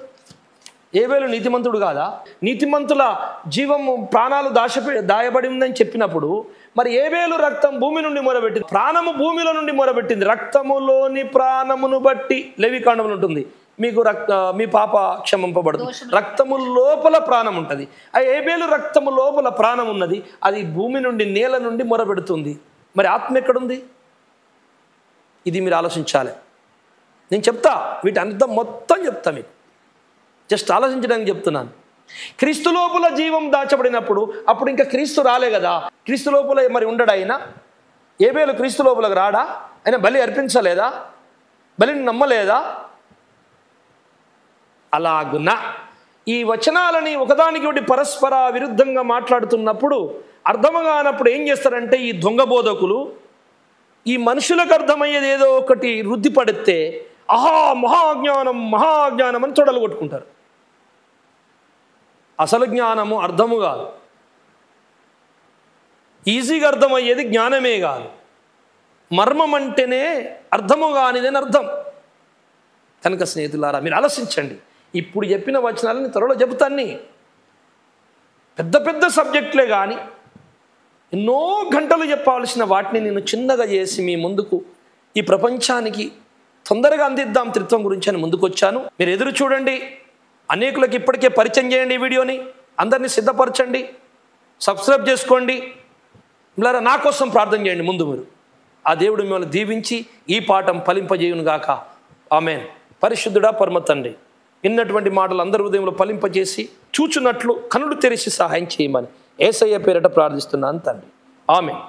ఏబేలు నీతిమంతుడు కాదా? నీతిమంతుల జీవము ప్రాణాలు దాయబడి ఉందని చెప్పినప్పుడు మరి ఏబేలు రక్తం భూమి నుండి మొరబెట్టింది, ప్రాణము భూమిలో నుండి మొరబెట్టింది. రక్తములోని ప్రాణమును బట్టి లేవికాండములు ఉంటుంది, మీకు మీ పాప క్షమింపబడుతుంది. రక్తము లోపల ప్రాణం ఉంటుంది. ఆ ఏబేలు రక్తము లోపల ప్రాణం ఉన్నది, అది భూమి నుండి నేల నుండి మొరబెడుతుంది. మరి ఆత్మ ఎక్కడుంది? ఇది మీరు ఆలోచించాలి. నేను చెప్తా, వీటి అంతా మొత్తం చెప్తా, మీకు జస్ట్ ఆలోచించడానికి చెప్తున్నాను. క్రీస్తు లోపల జీవం దాచబడినప్పుడు అప్పుడు ఇంకా క్రీస్తు రాలే కదా. క్రీస్తు లోపల మరి ఉండడా ఆయన? ఏబేలు క్రీస్తు లోపలకు రాడా? ఆయన బలి అర్పించలేదా? బలిని నమ్మలేదా? అలాగున ఈ వచనాలని ఒకదానికి ఒకటి పరస్పర విరుద్ధంగా మాట్లాడుతున్నప్పుడు, అర్థమగానప్పుడు ఏం చేస్తారంటే ఈ దొంగ బోధకులు ఈ మనుషులకు అర్థమయ్యేది ఏదో ఒకటి వృద్ధి పడితే మహాజ్ఞానం మహాజ్ఞానం అని తొడలు కొట్టుకుంటారు. అసలు జ్ఞానము అర్థము కాదు, ఈజీగా అర్థమయ్యేది జ్ఞానమే కాదు. మర్మం అంటేనే అర్థము కానిదని అర్థం. కనుక స్నేహితులారా, మీరు ఆలోచించండి. ఇప్పుడు చెప్పిన వచనాలని త్వరలో చెబుతాన్ని. పెద్ద పెద్ద సబ్జెక్టులే కానీ ఎన్నో గంటలు చెప్పాల్సిన వాటిని నేను చిన్నగా చేసి మీ ముందుకు, ఈ ప్రపంచానికి తొందరగా అందిద్దాం త్రిత్వం గురించి అని ముందుకు వచ్చాను. మీరు ఎదురు చూడండి, అనేకులకు ఇప్పటికే పరిచయం చేయండి, ఈ వీడియోని అందరినీ సిద్ధపరచండి, సబ్స్క్రైబ్ చేసుకోండి. ఇలా నా కోసం ప్రార్థన చేయండి ముందు మీరు. ఆ దేవుడు మిమ్మల్ని దీవించి ఈ పాఠం ఫలింపజేయును గాక. ఆమేన్. పరిశుద్ధుడా పరమ తండ్రి, విన్నటువంటి మాటలు అందరి హృదయంలో ఫలింపజేసి చూచున్నట్లు కనులు తెరిచి సహాయం చేయమని యేసయ్య పేరిట ప్రార్థిస్తున్నాను తండ్రి. ఆమేన్.